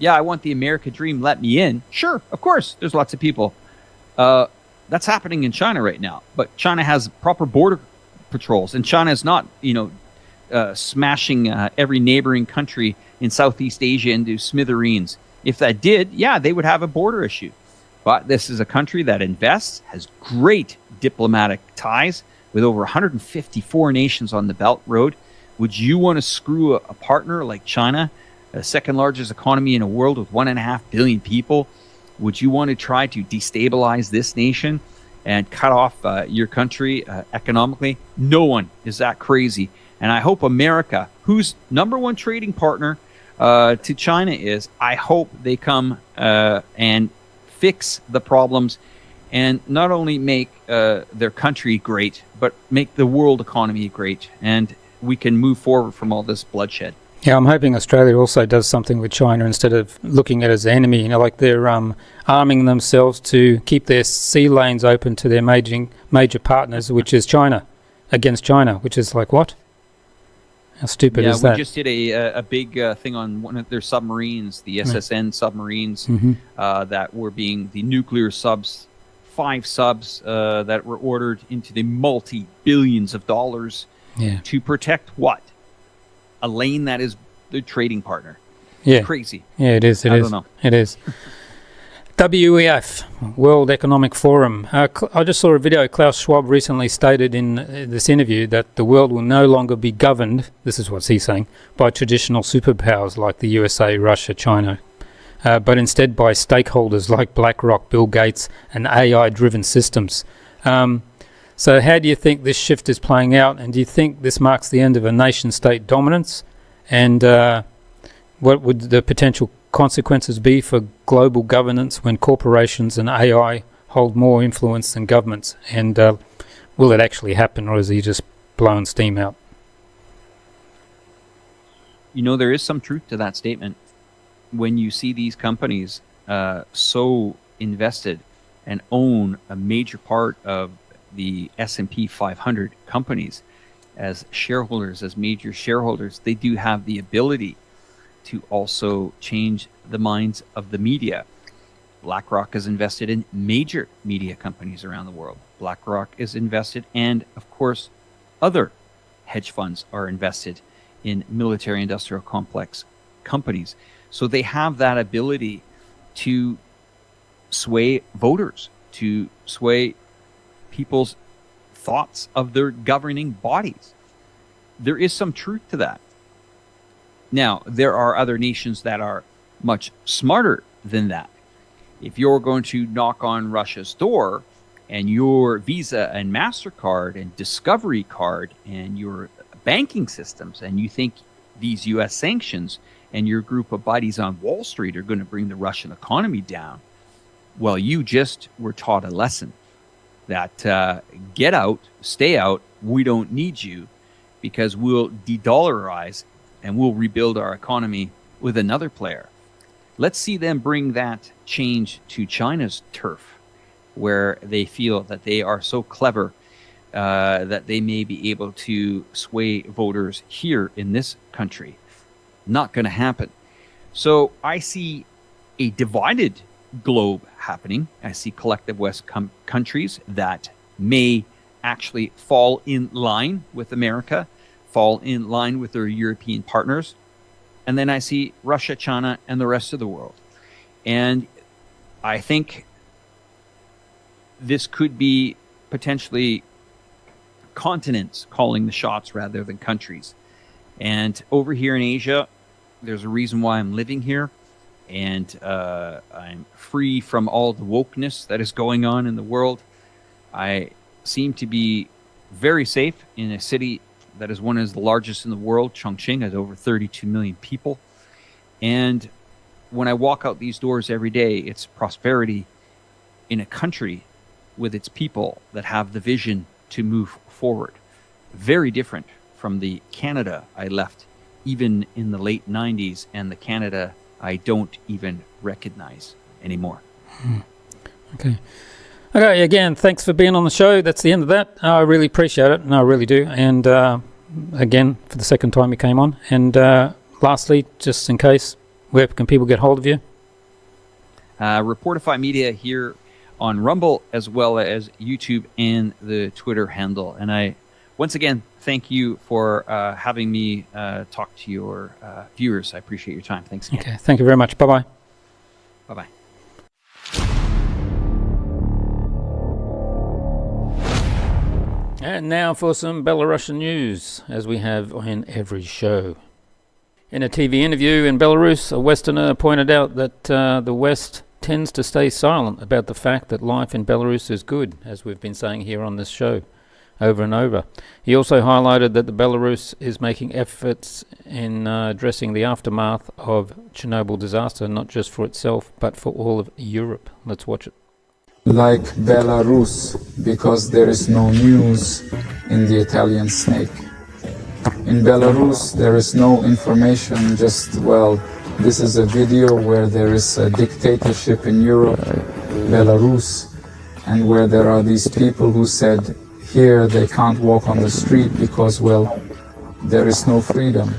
yeah, I want the American dream, let me in. Sure, of course, there's lots of people. That's happening in China right now. But China has proper border patrols, and China is not, you know, smashing every neighboring country in Southeast Asia into smithereens. If that did, yeah, they would have a border issue. But this is a country that invests, has great diplomatic ties with over 154 nations on the Belt Road. Would you want to screw a partner like China, the second largest economy in the world with 1.5 billion people? Would you want to try to destabilize this nation and cut off your country economically? No one is that crazy. And I hope America, whose number one trading partner to China is, I hope they come and fix the problems and not only make their country great, but make the world economy great. And we can move forward from all this bloodshed. Yeah, I'm hoping Australia also does something with China instead of looking at it as an enemy. You know, like they're arming themselves to keep their sea lanes open to their major partners, which is China, against China, which is like, what? How stupid is that? Yeah, we just did a big thing on one of their submarines, the SSN submarines, that were being the nuclear subs, 5 subs that were ordered into the multi-billions of dollars to protect what? A lane that is the trading partner. Yeah. Crazy. Yeah, it is. I don't know. It is. WEF, World Economic Forum. I just saw a video. Klaus Schwab recently stated in this interview that the world will no longer be governed, this is what he's saying, by traditional superpowers like the USA, Russia, China, but instead by stakeholders like BlackRock, Bill Gates, and AI-driven systems. So how do you think this shift is playing out, and do you think this marks the end of a nation-state dominance? And what would the potential consequences be for global governance when corporations and AI hold more influence than governments? And will it actually happen, or is he just blowing steam out? You know, there is some truth to that statement. When you see these companies so invested and own a major part of the S&P 500 companies as shareholders, as major shareholders, they do have the ability to also change the minds of the media. BlackRock is invested in major media companies around the world. BlackRock is invested, and of course, other hedge funds are invested in military-industrial complex companies. So they have that ability to sway voters, to sway people's thoughts of their governing bodies. There is some truth to that. Now, there are other nations that are much smarter than that. If you're going to knock on Russia's door and your Visa and MasterCard and Discovery card and your banking systems, and you think these U.S. sanctions and your group of buddies on Wall Street are going to bring the Russian economy down, well, you just were taught a lesson that get out, stay out, we don't need you, because we'll de-dollarize and we'll rebuild our economy with another player. Let's see them bring that change to China's turf, where they feel that they are so clever that they may be able to sway voters here in this country. Not going to happen. So I see a divided globe happening. I see collective West countries that may actually fall in line with America, fall in line with their European partners. And then I see Russia, China, and the rest of the world. And I think this could be potentially continents calling the shots rather than countries. And over here in Asia, there's a reason why I'm living here. And I'm free from all the wokeness that is going on in the world. I seem to be very safe in a city that is one of the largest in the world. Chongqing has over 32 million people. And when I walk out these doors every day, it's prosperity in a country with its people that have the vision to move forward. Very different from the Canada I left even in the late 90s and the Canada I don't even recognize anymore. Okay. Okay, again, thanks for being on the show. That's the end of that. I really appreciate it, and I really do. And again, for the second time you came on. And lastly, just in case, where can people get hold of you? Reporterfy Media here on Rumble, as well as YouTube and the Twitter handle. And I, once again, thank you for having me talk to your viewers. I appreciate your time. Thanks again. Okay, thank you very much. Bye-bye. Bye-bye. And now for some Belarusian news, as we have in every show. In a TV interview in Belarus, a Westerner pointed out that the West tends to stay silent about the fact that life in Belarus is good, as we've been saying here on this show over and over. He also highlighted that the Belarus is making efforts in addressing the aftermath of Chernobyl disaster, not just for itself, but for all of Europe. Let's watch it. Like Belarus, because there is no news in the Italian snake. In Belarus, there is no information, just, well, this is a video where there is a dictatorship in Europe, Belarus, and where there are these people who said here they can't walk on the street because, well, there is no freedom.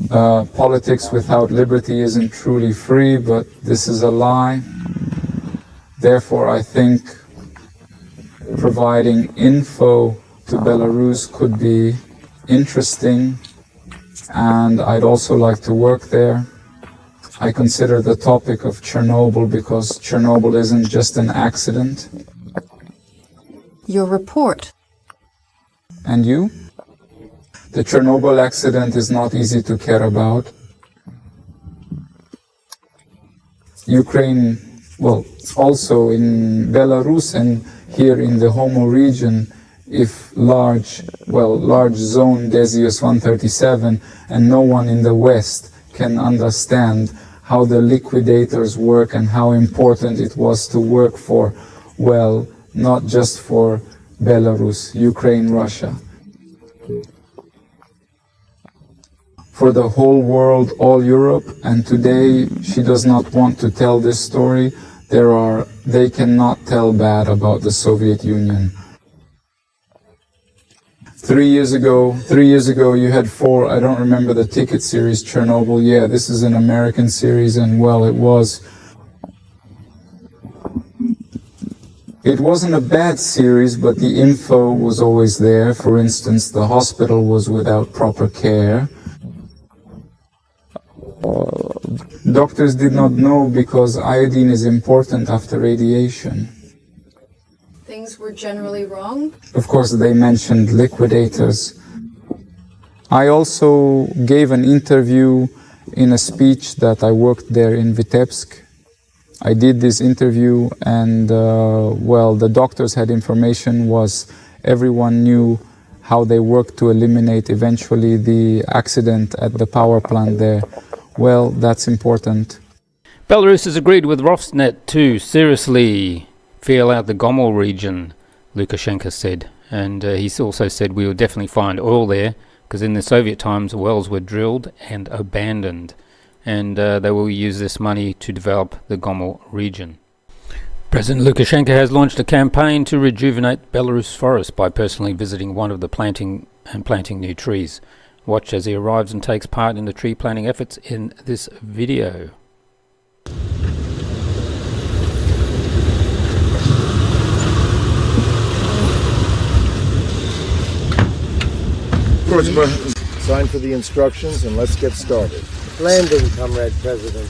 Politics without liberty isn't truly free, but this is a lie. Therefore, I think providing info to Belarus could be interesting, and I'd also like to work there. I consider the topic of Chernobyl because Chernobyl isn't just an accident. Your report. And you? The Chernobyl accident is not easy to care about. Ukraine, well, also in Belarus and here in the Homo region, if large zone Decius 137 and no one in the West can understand how the liquidators work and how important it was to work for, well, not just for Belarus, Ukraine, Russia. For the whole world, all Europe, and today she does not want to tell this story. They cannot tell bad about the Soviet Union. 3 years ago you had 4, I don't remember the ticket series, Chernobyl. Yeah, this is an American series, and well, it wasn't a bad series, but the info was always there. For instance, the hospital was without proper care. Doctors did not know because iodine is important after radiation. Things were generally wrong? Of course, they mentioned liquidators. I also gave an interview in a speech that I worked there in Vitebsk. I did this interview and, well, the doctors had information, was everyone knew how they worked to eliminate eventually the accident at the power plant there. Well, that's important. Belarus has agreed with Rosneft to seriously feel out the Gomel region, Lukashenko said. And he also said we will definitely find oil there, because in the Soviet times wells were drilled and abandoned. And they will use this money to develop the Gomel region. President Lukashenko has launched a campaign to rejuvenate Belarus forests by personally visiting one of the planting new trees. Watch as he arrives and takes part in the tree planting efforts in this video. Sign for the instructions and let's get started. Landing, Comrade President.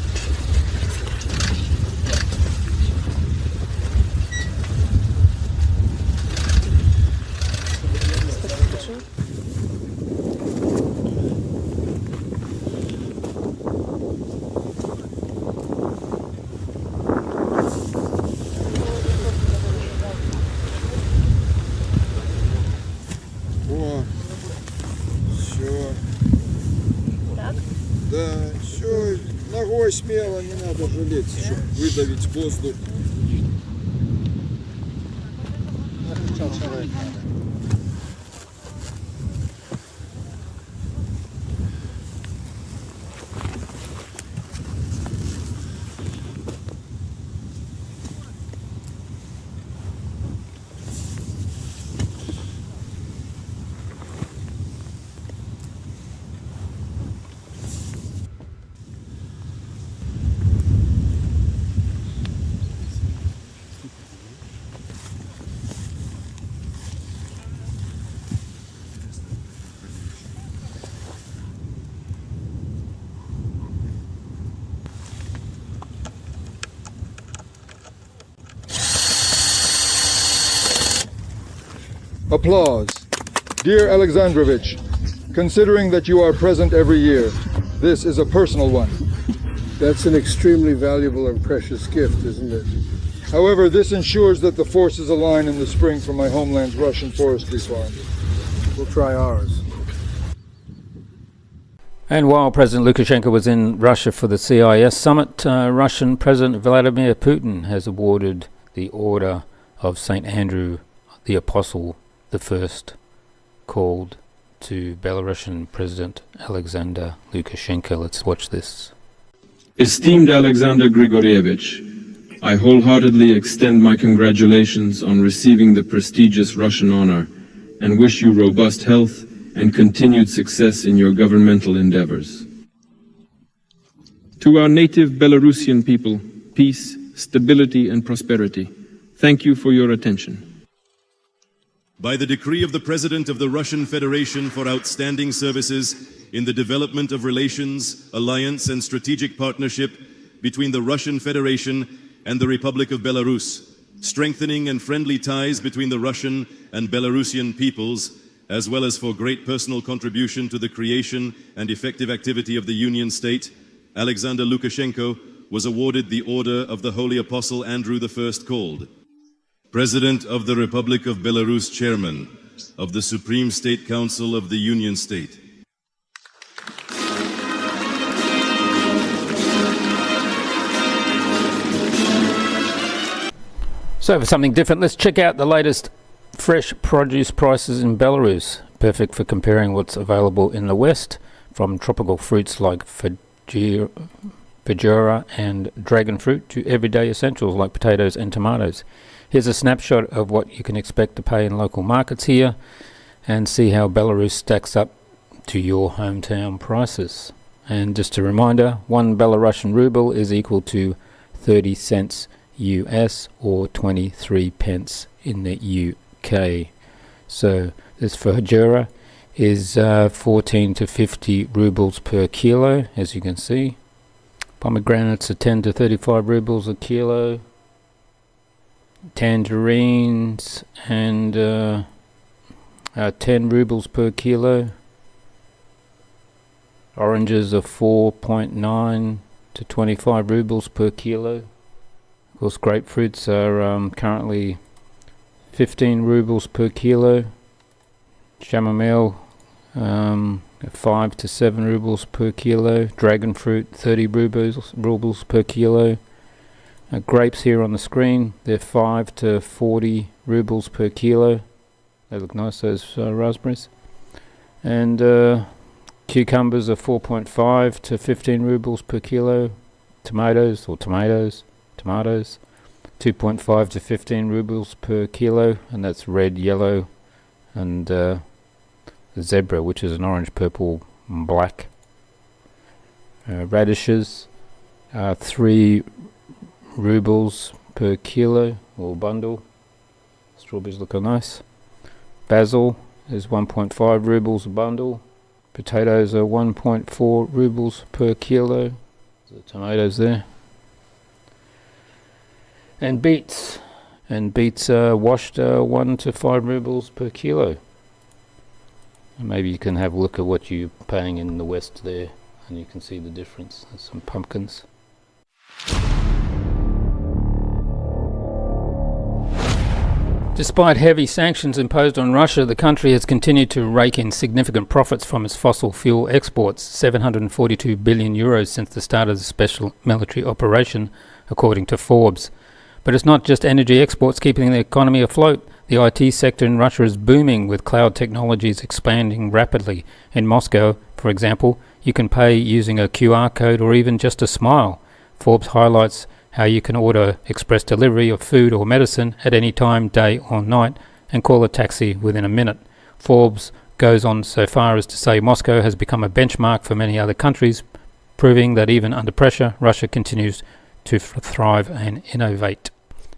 Да, все, ногой смело, не надо жалеть, чтобы выдавить воздух. Applause. Dear Alexandrovich, considering that you are present every year, this is a personal one. That's an extremely valuable and precious gift, isn't it? However, this ensures that the forces align in the spring for my homeland's Russian forestry farm. We'll try ours. And while President Lukashenko was in Russia for the CIS summit, Russian President Vladimir Putin has awarded the Order of St. Andrew the Apostle the First, called to Belarusian President Alexander Lukashenko. Let's watch this. Esteemed Alexander Grigorievich, I wholeheartedly extend my congratulations on receiving the prestigious Russian honor and wish you robust health and continued success in your governmental endeavors. To our native Belarusian people, peace, stability, and prosperity. Thank you for your attention. By the decree of the President of the Russian Federation for outstanding services in the development of relations, alliance, and strategic partnership between the Russian Federation and the Republic of Belarus, strengthening and friendly ties between the Russian and Belarusian peoples, as well as for great personal contribution to the creation and effective activity of the Union State, Alexander Lukashenko was awarded the Order of the Holy Apostle Andrew I called. President of the Republic of Belarus, Chairman of the Supreme State Council of the Union State. So for something different, let's check out the latest fresh produce prices in Belarus. Perfect for comparing what's available in the West, from tropical fruits like fajira and dragon fruit to everyday essentials like potatoes and tomatoes. Here's a snapshot of what you can expect to pay in local markets here, and see how Belarus stacks up to your hometown prices. And just a reminder, 1 Belarusian ruble is equal to 30 cents US or 23 pence in the UK. So this fajira is 14 to 50 rubles per kilo, as you can see. Pomegranates are 10 to 35 rubles a kilo. Tangerines and 10 rubles per kilo. Oranges are 4.9 to 25 rubles per kilo. Of course, grapefruits are currently 15 rubles per kilo. Chamomile 5 to 7 rubles per kilo. Dragon fruit 30 rubles per kilo. Grapes here on the screen, they're 5 to 40 rubles per kilo. They look nice, those raspberries. And cucumbers are 4.5 to 15 rubles per kilo. Tomatoes 2.5 to 15 rubles per kilo, and that's red, yellow, and zebra, which is an orange, purple, and black. Radishes are 3 rubles per kilo or bundle. Strawberries look nice. Basil is 1.5 rubles a bundle. Potatoes are 1.4 rubles per kilo. The tomatoes there. And beets are washed 1 to 5 rubles per kilo. And maybe you can have a look at what you're paying in the West there, and you can see the difference. There's some pumpkins. Despite heavy sanctions imposed on Russia, the country has continued to rake in significant profits from its fossil fuel exports, 742 billion euros since the start of the special military operation, according to Forbes. But it's not just energy exports keeping the economy afloat. The IT sector in Russia is booming, with cloud technologies expanding rapidly. In Moscow, for example, you can pay using a QR code or even just a smile. Forbes highlights how you can order express delivery of food or medicine at any time, day or night, and call a taxi within a minute. Forbes goes on so far as to say Moscow has become a benchmark for many other countries, proving that even under pressure, Russia continues to thrive and innovate.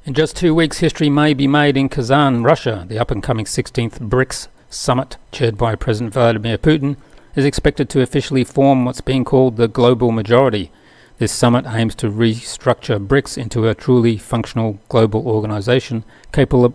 In just 2 weeks, history may be made in Kazan, Russia. The up-and-coming 16th BRICS summit, chaired by President Vladimir Putin, is expected to officially form what's being called the global majority. This summit aims to restructure BRICS into a truly functional global organization capable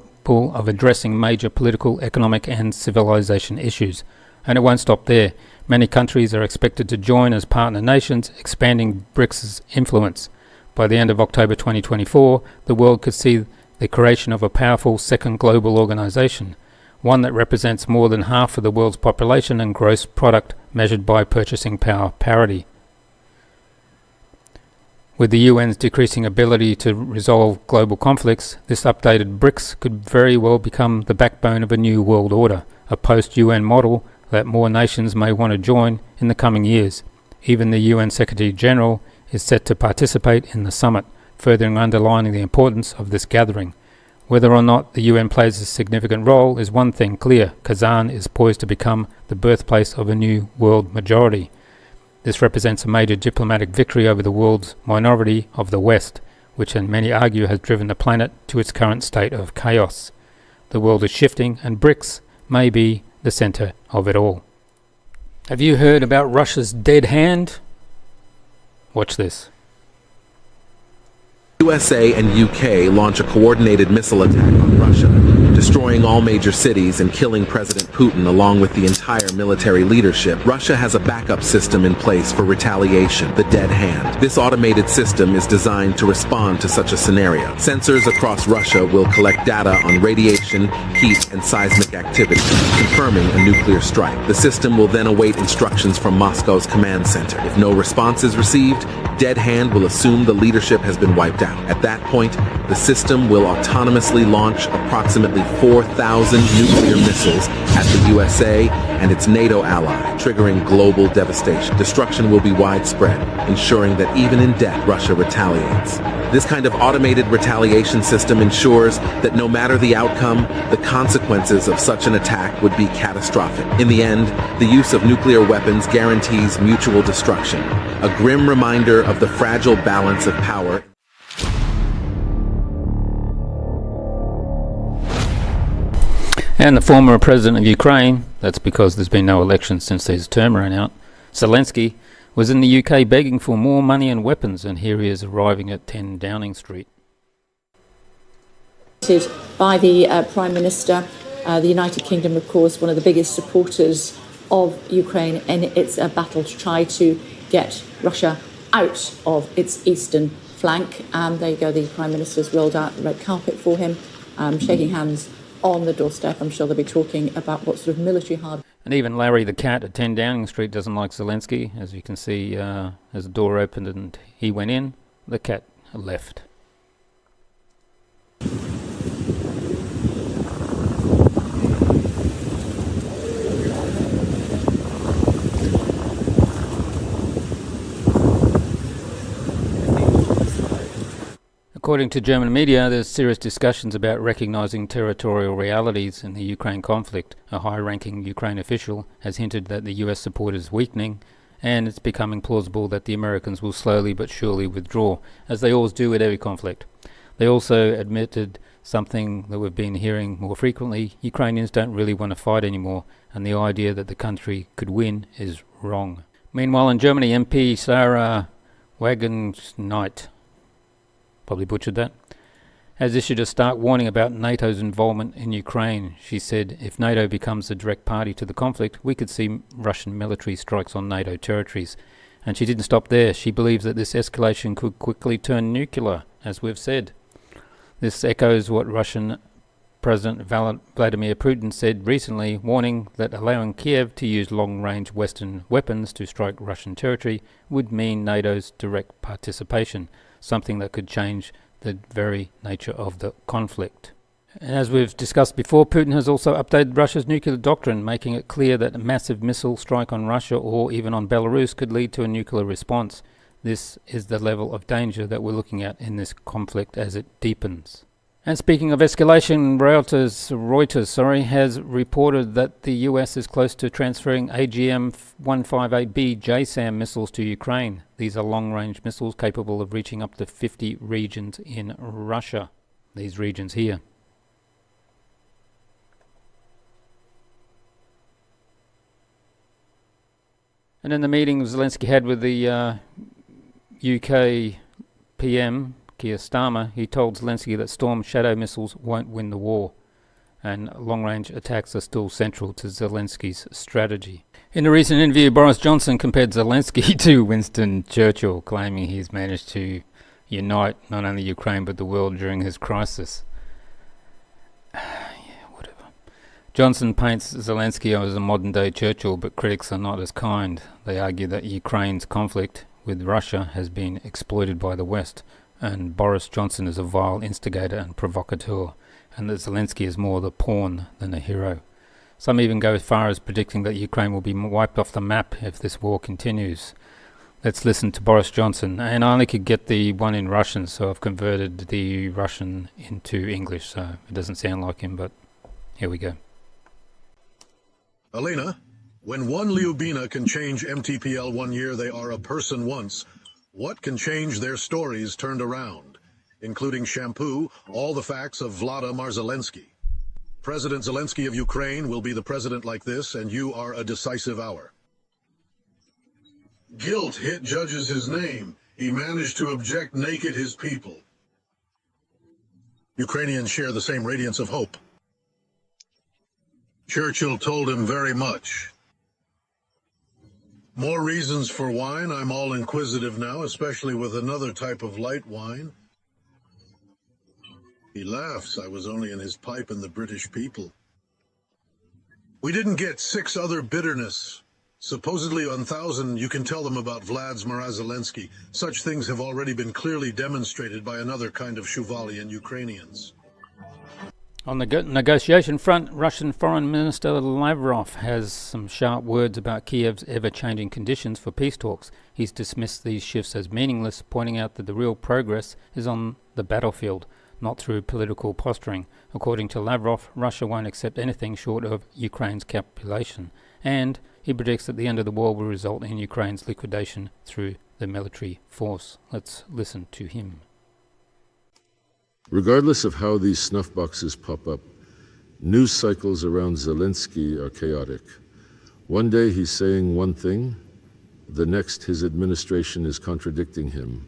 of addressing major political, economic and civilization issues. And it won't stop there. Many countries are expected to join as partner nations, expanding BRICS' influence. By the end of October 2024, the world could see the creation of a powerful second global organization, one that represents more than half of the world's population and gross product measured by purchasing power parity. With the UN's decreasing ability to resolve global conflicts, this updated BRICS could very well become the backbone of a new world order, a post-UN model that more nations may want to join in the coming years. Even the UN Secretary General is set to participate in the summit, further underlining the importance of this gathering. Whether or not the UN plays a significant role is one thing clear: Kazan is poised to become the birthplace of a new world majority. This represents a major diplomatic victory over the world's minority of the West, which many argue has driven the planet to its current state of chaos. The world is shifting, and BRICS may be the center of it all. Have you heard about Russia's dead hand? Watch this. USA and UK launch a coordinated missile attack on Russia, destroying all major cities and killing President Putin along with the entire military leadership. Russia has a backup system in place for retaliation, the dead hand. This automated system is designed to respond to such a scenario. Sensors across Russia will collect data on radiation, heat, and seismic activity, confirming a nuclear strike. The system will then await instructions from Moscow's command center. If no response is received, dead hand will assume the leadership has been wiped out. At that point, the system will autonomously launch approximately 4,000 nuclear missiles at the USA and its NATO ally, triggering global devastation. Destruction will be widespread, ensuring that even in death, Russia retaliates. This kind of automated retaliation system ensures that no matter the outcome, the consequences of such an attack would be catastrophic. In the end, the use of nuclear weapons guarantees mutual destruction, a grim reminder of the fragile balance of power. And the former president of Ukraine, that's because there's been no election since his term ran out, Zelensky, was in the UK begging for more money and weapons, and here he is arriving at 10 Downing Street. By the Prime Minister, the United Kingdom, of course, one of the biggest supporters of Ukraine, and it's a battle to try to get Russia out of its eastern flank. There you go, the Prime Minister's rolled out the red carpet for him, shaking hands on the doorstep. I'm sure they'll be talking about what sort of military hard. And even Larry the cat at 10 Downing Street doesn't like Zelensky. As you can see, as the door opened and he went in, the cat left. According to German media, there's serious discussions about recognizing territorial realities in the Ukraine conflict. A high-ranking Ukraine official has hinted that the US support is weakening, and it's becoming plausible that the Americans will slowly but surely withdraw, as they always do with every conflict. They also admitted something that we've been hearing more frequently: Ukrainians don't really want to fight anymore, and the idea that the country could win is wrong. Meanwhile, in Germany, MP Sarah Wagenknecht, probably butchered that, has issued a stark warning about NATO's involvement in Ukraine. She said, if NATO becomes a direct party to the conflict, we could see Russian military strikes on NATO territories. And she didn't stop there. She believes that this escalation could quickly turn nuclear, as we've said. This echoes what Russian President Vladimir Putin said recently, warning that allowing Kiev to use long-range Western weapons to strike Russian territory would mean NATO's direct participation, something that could change the very nature of the conflict. And as we've discussed before, Putin has also updated Russia's nuclear doctrine, making it clear that a massive missile strike on Russia or even on Belarus could lead to a nuclear response. This is the level of danger that we're looking at in this conflict as it deepens. And speaking of escalation, Reuters has reported that the US is close to transferring AGM-158B JSAM missiles to Ukraine. These are long-range missiles capable of reaching up to 50 regions in Russia. These regions here. And in the meeting Zelensky had with the UK PM, Keir Starmer, he told Zelensky that Storm Shadow missiles won't win the war, and long-range attacks are still central to Zelensky's strategy. In a recent interview, Boris Johnson compared Zelensky to Winston Churchill, claiming he's managed to unite not only Ukraine but the world during his crisis. Whatever. Johnson paints Zelensky as a modern-day Churchill, but critics are not as kind. They argue that Ukraine's conflict with Russia has been exploited by the West, and Boris Johnson is a vile instigator and provocateur, and that Zelensky is more the pawn than a hero. Some even go as far as predicting that Ukraine will be wiped off the map if this war continues. Let's listen to Boris Johnson, and I only could get the one in Russian, so I've converted the Russian into English, so it doesn't sound like him, but here we go. Elena, when one Lyubina can change MTPL 1 year, they are a person once. What can change their stories turned around, including shampoo, all the facts of Vladimir Zelensky? President Zelensky of Ukraine will be the president like this, and you are a decisive hour. Guilt hit judges his name. He managed to object naked his people. Ukrainians share the same radiance of hope. Churchill told him very much. More reasons for wine. I'm all inquisitive now, especially with another type of light wine. He laughs. I was only in his pipe and the British people. We didn't get 6 other bitterness. Supposedly 1,000, you can tell them about Vladimir Zelensky. Such things have already been clearly demonstrated by another kind of Shuvalian Ukrainians. On the negotiation front, Russian Foreign Minister Lavrov has some sharp words about Kiev's ever-changing conditions for peace talks. He's dismissed these shifts as meaningless, pointing out that the real progress is on the battlefield, not through political posturing. According to Lavrov, Russia won't accept anything short of Ukraine's capitulation, and he predicts that the end of the war will result in Ukraine's liquidation through the military force. Let's listen to him. Regardless of how these snuff boxes pop up, news cycles around Zelensky are chaotic. One day he's saying one thing, the next his administration is contradicting him.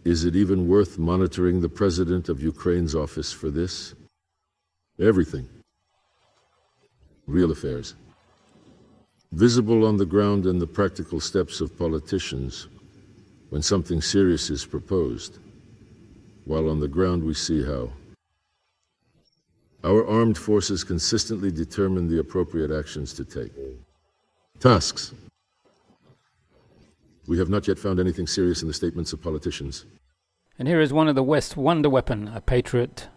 Is it even worth monitoring the president of Ukraine's office for this? Everything. Real affairs. visible on the ground in the practical steps of politicians when something serious is proposed, while on the ground we see how. Our armed forces consistently determine the appropriate actions to take. Tasks. We have not yet found anything serious in the statements of politicians. And here is one of the West's wonder weapon, a Patriot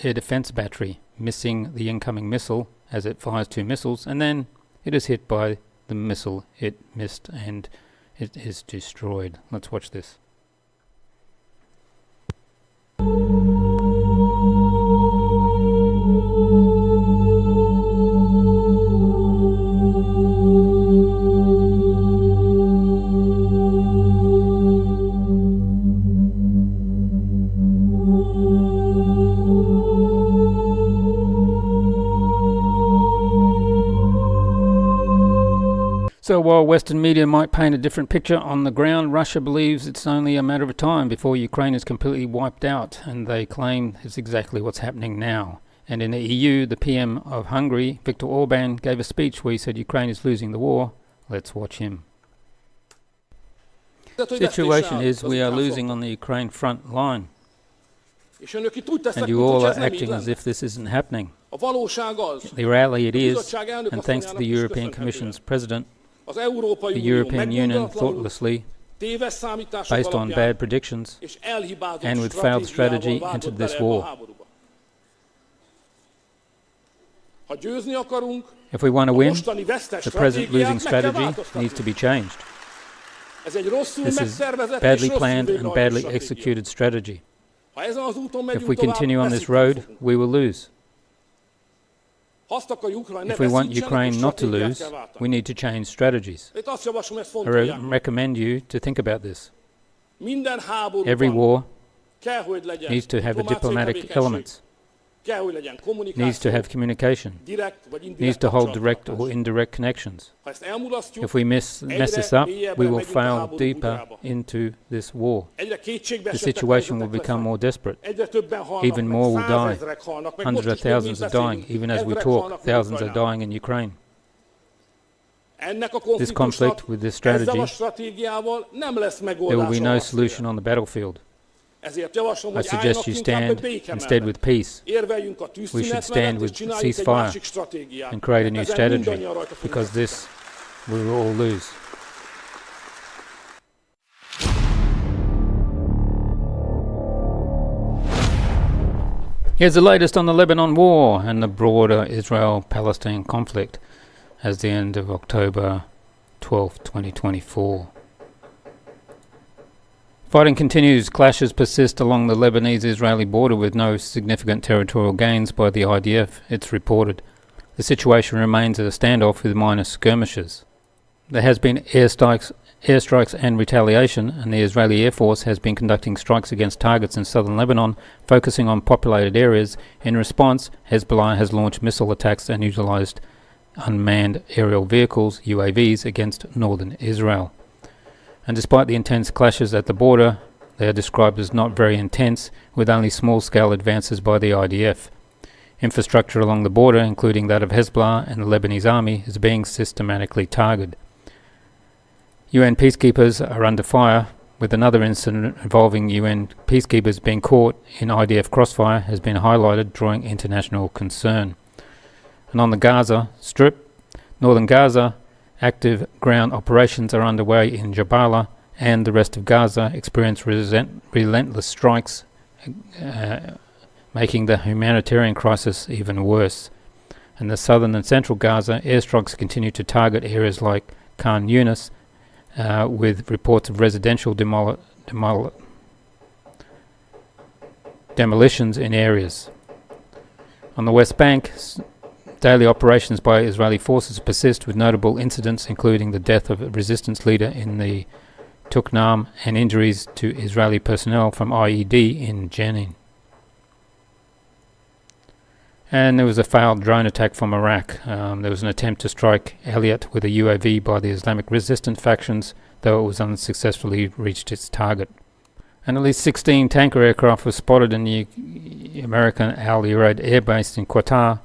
air defense battery, missing the incoming missile as it fires 2 missiles, and then it is hit by the missile it missed and it is destroyed. Let's watch this. So while Western media might paint a different picture, on the ground Russia believes it's only a matter of time before Ukraine is completely wiped out, and they claim it's exactly what's happening now. And in the EU, the PM of Hungary, Viktor Orban, gave a speech where he said Ukraine is losing the war. Let's watch him. The situation is we are losing on the Ukraine front line, and you all are acting as if this isn't happening. The reality it is, and thanks to the European Commission's president, the European Union thoughtlessly, based on bad predictions and with failed strategy, entered this war. If we want to win, the present losing strategy needs to be changed. This is badly planned and badly executed strategy. If we continue on this road, we will lose. If we want Ukraine not to lose, we need to change strategies. I recommend you to think about this. Every war needs to have a diplomatic element, needs to have communication, needs to hold direct or indirect connections. If we mess this up, we will fail deeper into this war. The situation will become more desperate. Even more will die. Hundreds of thousands are dying. Even as we talk, thousands are dying in Ukraine. This conflict with this strategy, there will be no solution on the battlefield. I suggest you stand instead with peace. We should stand with ceasefire and create a new strategy, because this we will all lose. Here's the latest on the Lebanon war and the broader Israel-Palestine conflict as the end of October 12, 2024. Fighting continues. Clashes persist along the Lebanese-Israeli border with no significant territorial gains by the IDF, it's reported. The situation remains a standoff with minor skirmishes. There has been airstrikes and retaliation, and the Israeli Air Force has been conducting strikes against targets in southern Lebanon, focusing on populated areas. In response, Hezbollah has launched missile attacks and utilized unmanned aerial vehicles, UAVs, against northern Israel. And despite the intense clashes at the border, they are described as not very intense, with only small-scale advances by the IDF. Infrastructure along the border, including that of Hezbollah and the Lebanese army, is being systematically targeted. UN peacekeepers are under fire, with another incident involving UN peacekeepers being caught in IDF crossfire has been highlighted, drawing international concern. And on the Gaza Strip, northern Gaza, active ground operations are underway in Jabalah, and the rest of Gaza experience relentless strikes, making the humanitarian crisis even worse. In the southern and central Gaza, airstrikes continue to target areas like Khan Yunis, with reports of residential demolitions in areas. On the West Bank, daily operations by Israeli forces persist, with notable incidents including the death of a resistance leader in the Tuknam and injuries to Israeli personnel from IED in Jenin. And there was a failed drone attack from Iraq. There was an attempt to strike Elliot with a UAV by the Islamic resistance factions, though it was unsuccessfully reached its target. And at least 16 tanker aircraft were spotted in the American Al Udeid Air Base in Qatar,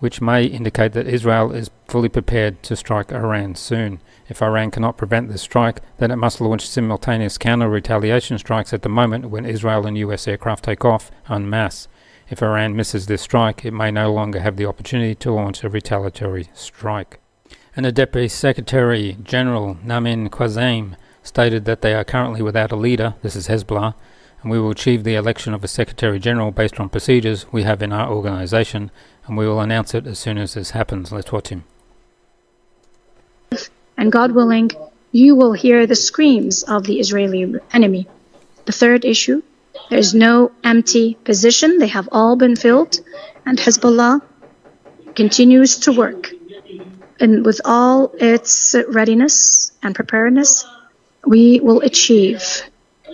which may indicate that Israel is fully prepared to strike Iran soon. If Iran cannot prevent this strike, then it must launch simultaneous counter-retaliation strikes at the moment when Israel and US aircraft take off en masse. If Iran misses this strike, it may no longer have the opportunity to launch a retaliatory strike. And the Deputy Secretary General Namin Qassem stated that they are currently without a leader, this is Hezbollah, and we will achieve the election of a Secretary General based on procedures we have in our organization, and we will announce it as soon as this happens. Let's watch him. And God willing, you will hear the screams of the Israeli enemy. The third issue, there is no empty position. They have all been filled, and Hezbollah continues to work. And with all its readiness and preparedness, we will achieve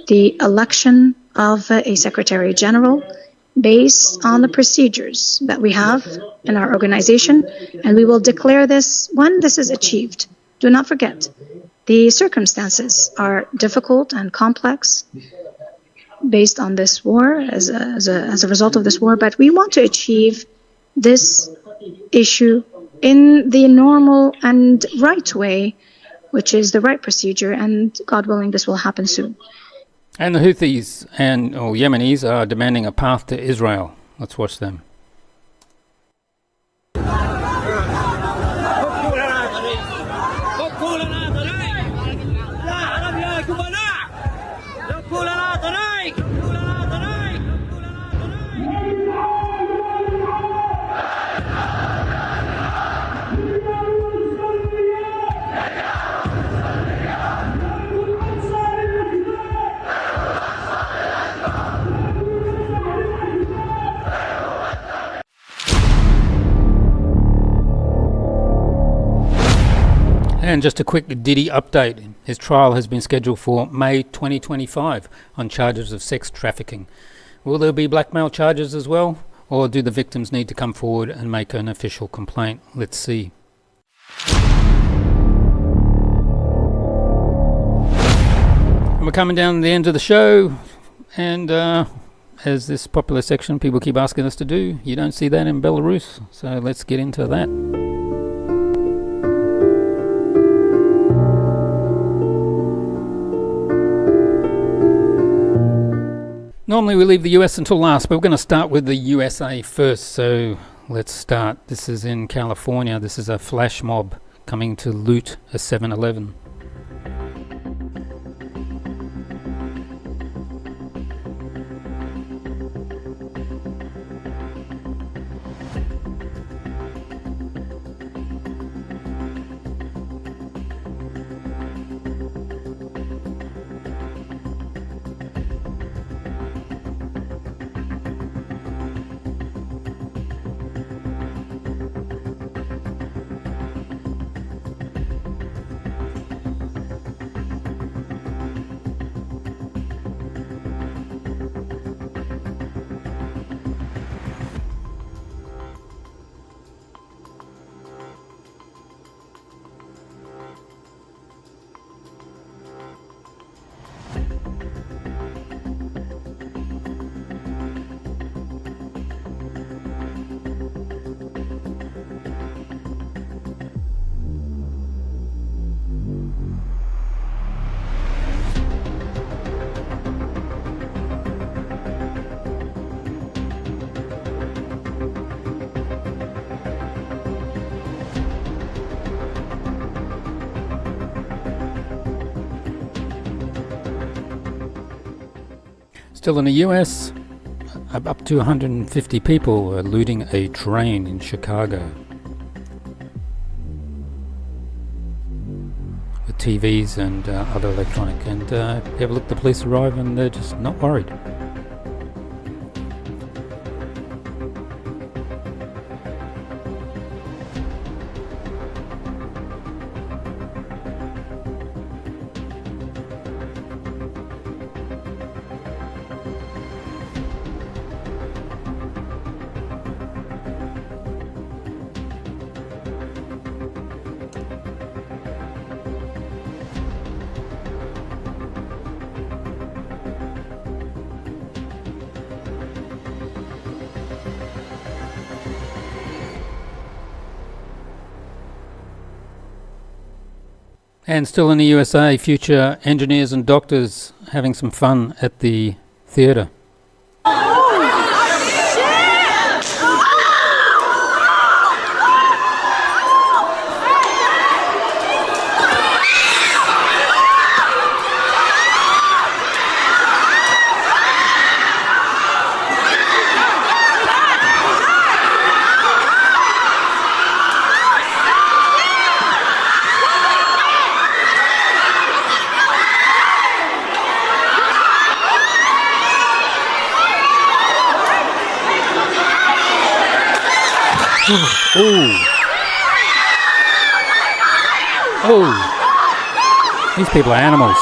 the election of a Secretary General based on the procedures that we have in our organization, and we will declare this when this is achieved. Do not forget, the circumstances are difficult and complex based on this war, as a result of this war, but we want to achieve this issue in the normal and right way, which is the right procedure, and God willing, this will happen soon. And the Houthis or Yemenis are demanding a path to Israel. Let's watch them. And just a quick Diddy update. His trial has been scheduled for May 2025 on charges of sex trafficking. Will there be blackmail charges as well? Or do the victims need to come forward and make an official complaint? Let's see. And we're coming down to the end of the show. And as this popular section people keep asking us to do, you don't see that in Belarus. So let's get into that. Normally we leave the US until last, but we're going to start with the USA first, so let's start. This is in California. This is a flash mob coming to loot a 7-Eleven. Still in the US, up to 150 people are looting a train in Chicago. With TVs and other electronic. And if you have a look, the police arrive and they're just not worried. And still in the USA, future engineers and doctors having some fun at the theatre. Oh, these people are animals.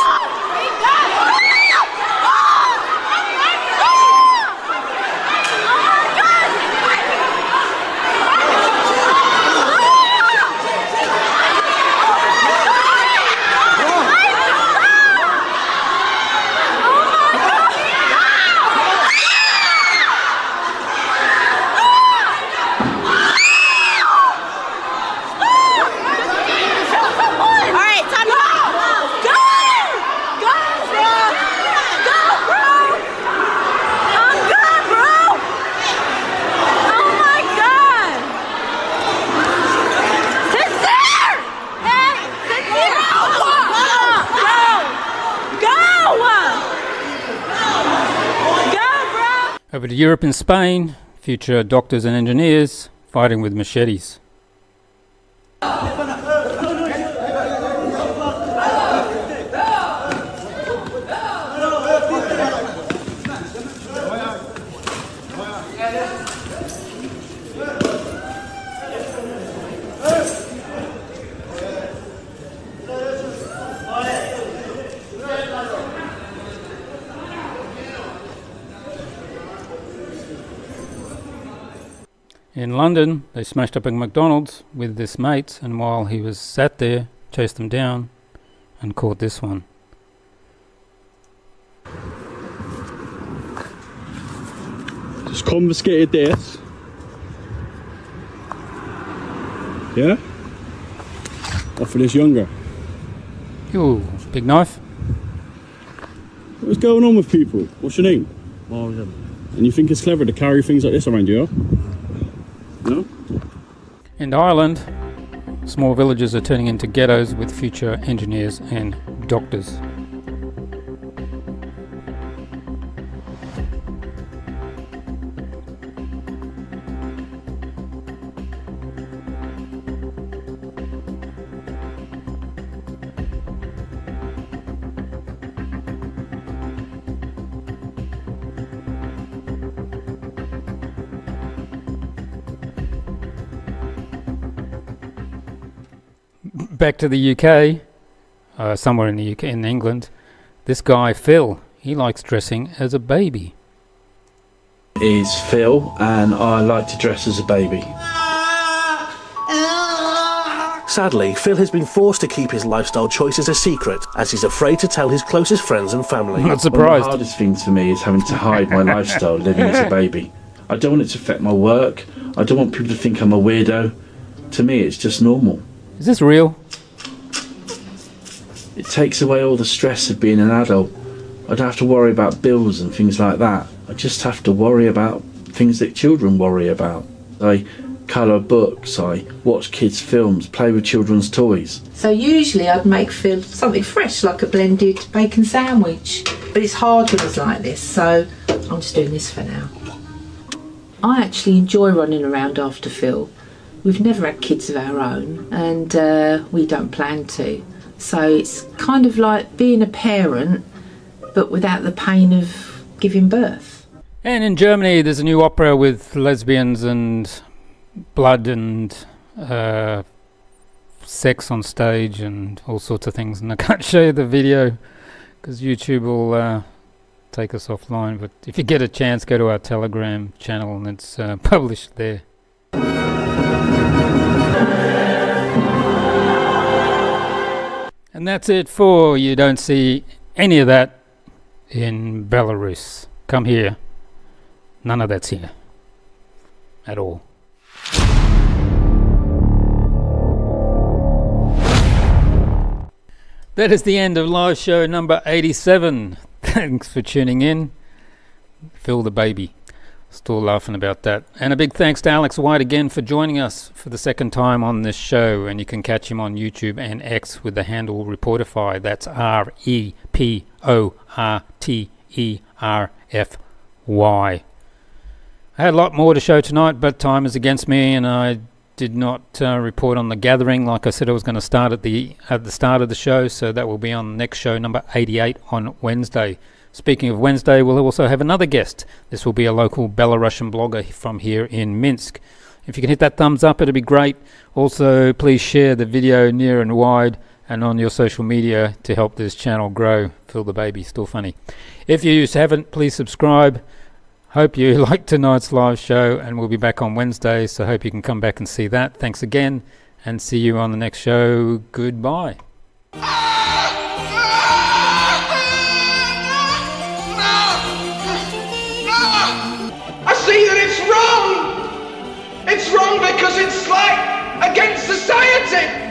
Over to Europe and Spain, future doctors and engineers fighting with machetes. In London, they smashed up a McDonald's with this mate, and while he was sat there, chased them down and caught this one. Just confiscated this. Yeah? Offer this younger. Ooh, big knife. What's going on with people? What's your name? Morgan. And you think it's clever to carry things like this around you? No? In Ireland, small villages are turning into ghettos with future engineers and doctors. Back to the UK, somewhere in the UK, in England, this guy Phil, he likes dressing as a baby. Is Phil, and I like to dress as a baby. Sadly, Phil has been forced to keep his lifestyle choices a secret, as he's afraid to tell his closest friends and family. I'm not surprised. One of the hardest things for me is having to hide my lifestyle living as a baby. I don't want it to affect my work. I don't want people to think I'm a weirdo. To me, it's just normal. Is this real? It takes away all the stress of being an adult. I don't have to worry about bills and things like that. I just have to worry about things that children worry about. I colour books, I watch kids' films, play with children's toys. So usually I'd make Phil something fresh, like a blended bacon sandwich. But it's hard when it's like this, so I'm just doing this for now. I actually enjoy running around after Phil. We've never had kids of our own, and we don't plan to. So it's kind of like being a parent, but without the pain of giving birth. And in Germany, there's a new opera with lesbians and blood and sex on stage and all sorts of things. And I can't show you the video because YouTube will take us offline. But if you get a chance, go to our Telegram channel and it's published there. And that's it for You Don't See Any of That in Belarus. Come here. None of that's here. At all. That is the end of live show number 87. Thanks for tuning in. Phil the baby. Still laughing about that. And a big thanks to Alex White again for joining us for the second time on this show. And you can catch him on YouTube and X with the handle Reporterfy. That's REPORTERFY. I had a lot more to show tonight, but time is against me, and I did not report on the gathering like I said I was going to start at the start of the show. So that will be on the next show, number 88, on Wednesday. Speaking of Wednesday, we'll also have another guest. This will be a local Belarusian blogger from here in Minsk. If you can hit that thumbs up, it'd be great. Also, please share the video near and wide and on your social media to help this channel grow. Phil the baby, still funny. If you haven't, please subscribe. Hope you liked tonight's live show, and we'll be back on Wednesday, so hope you can come back and see that. Thanks again, and see you on the next show. Goodbye. I see that it's wrong! It's wrong because it's like against society!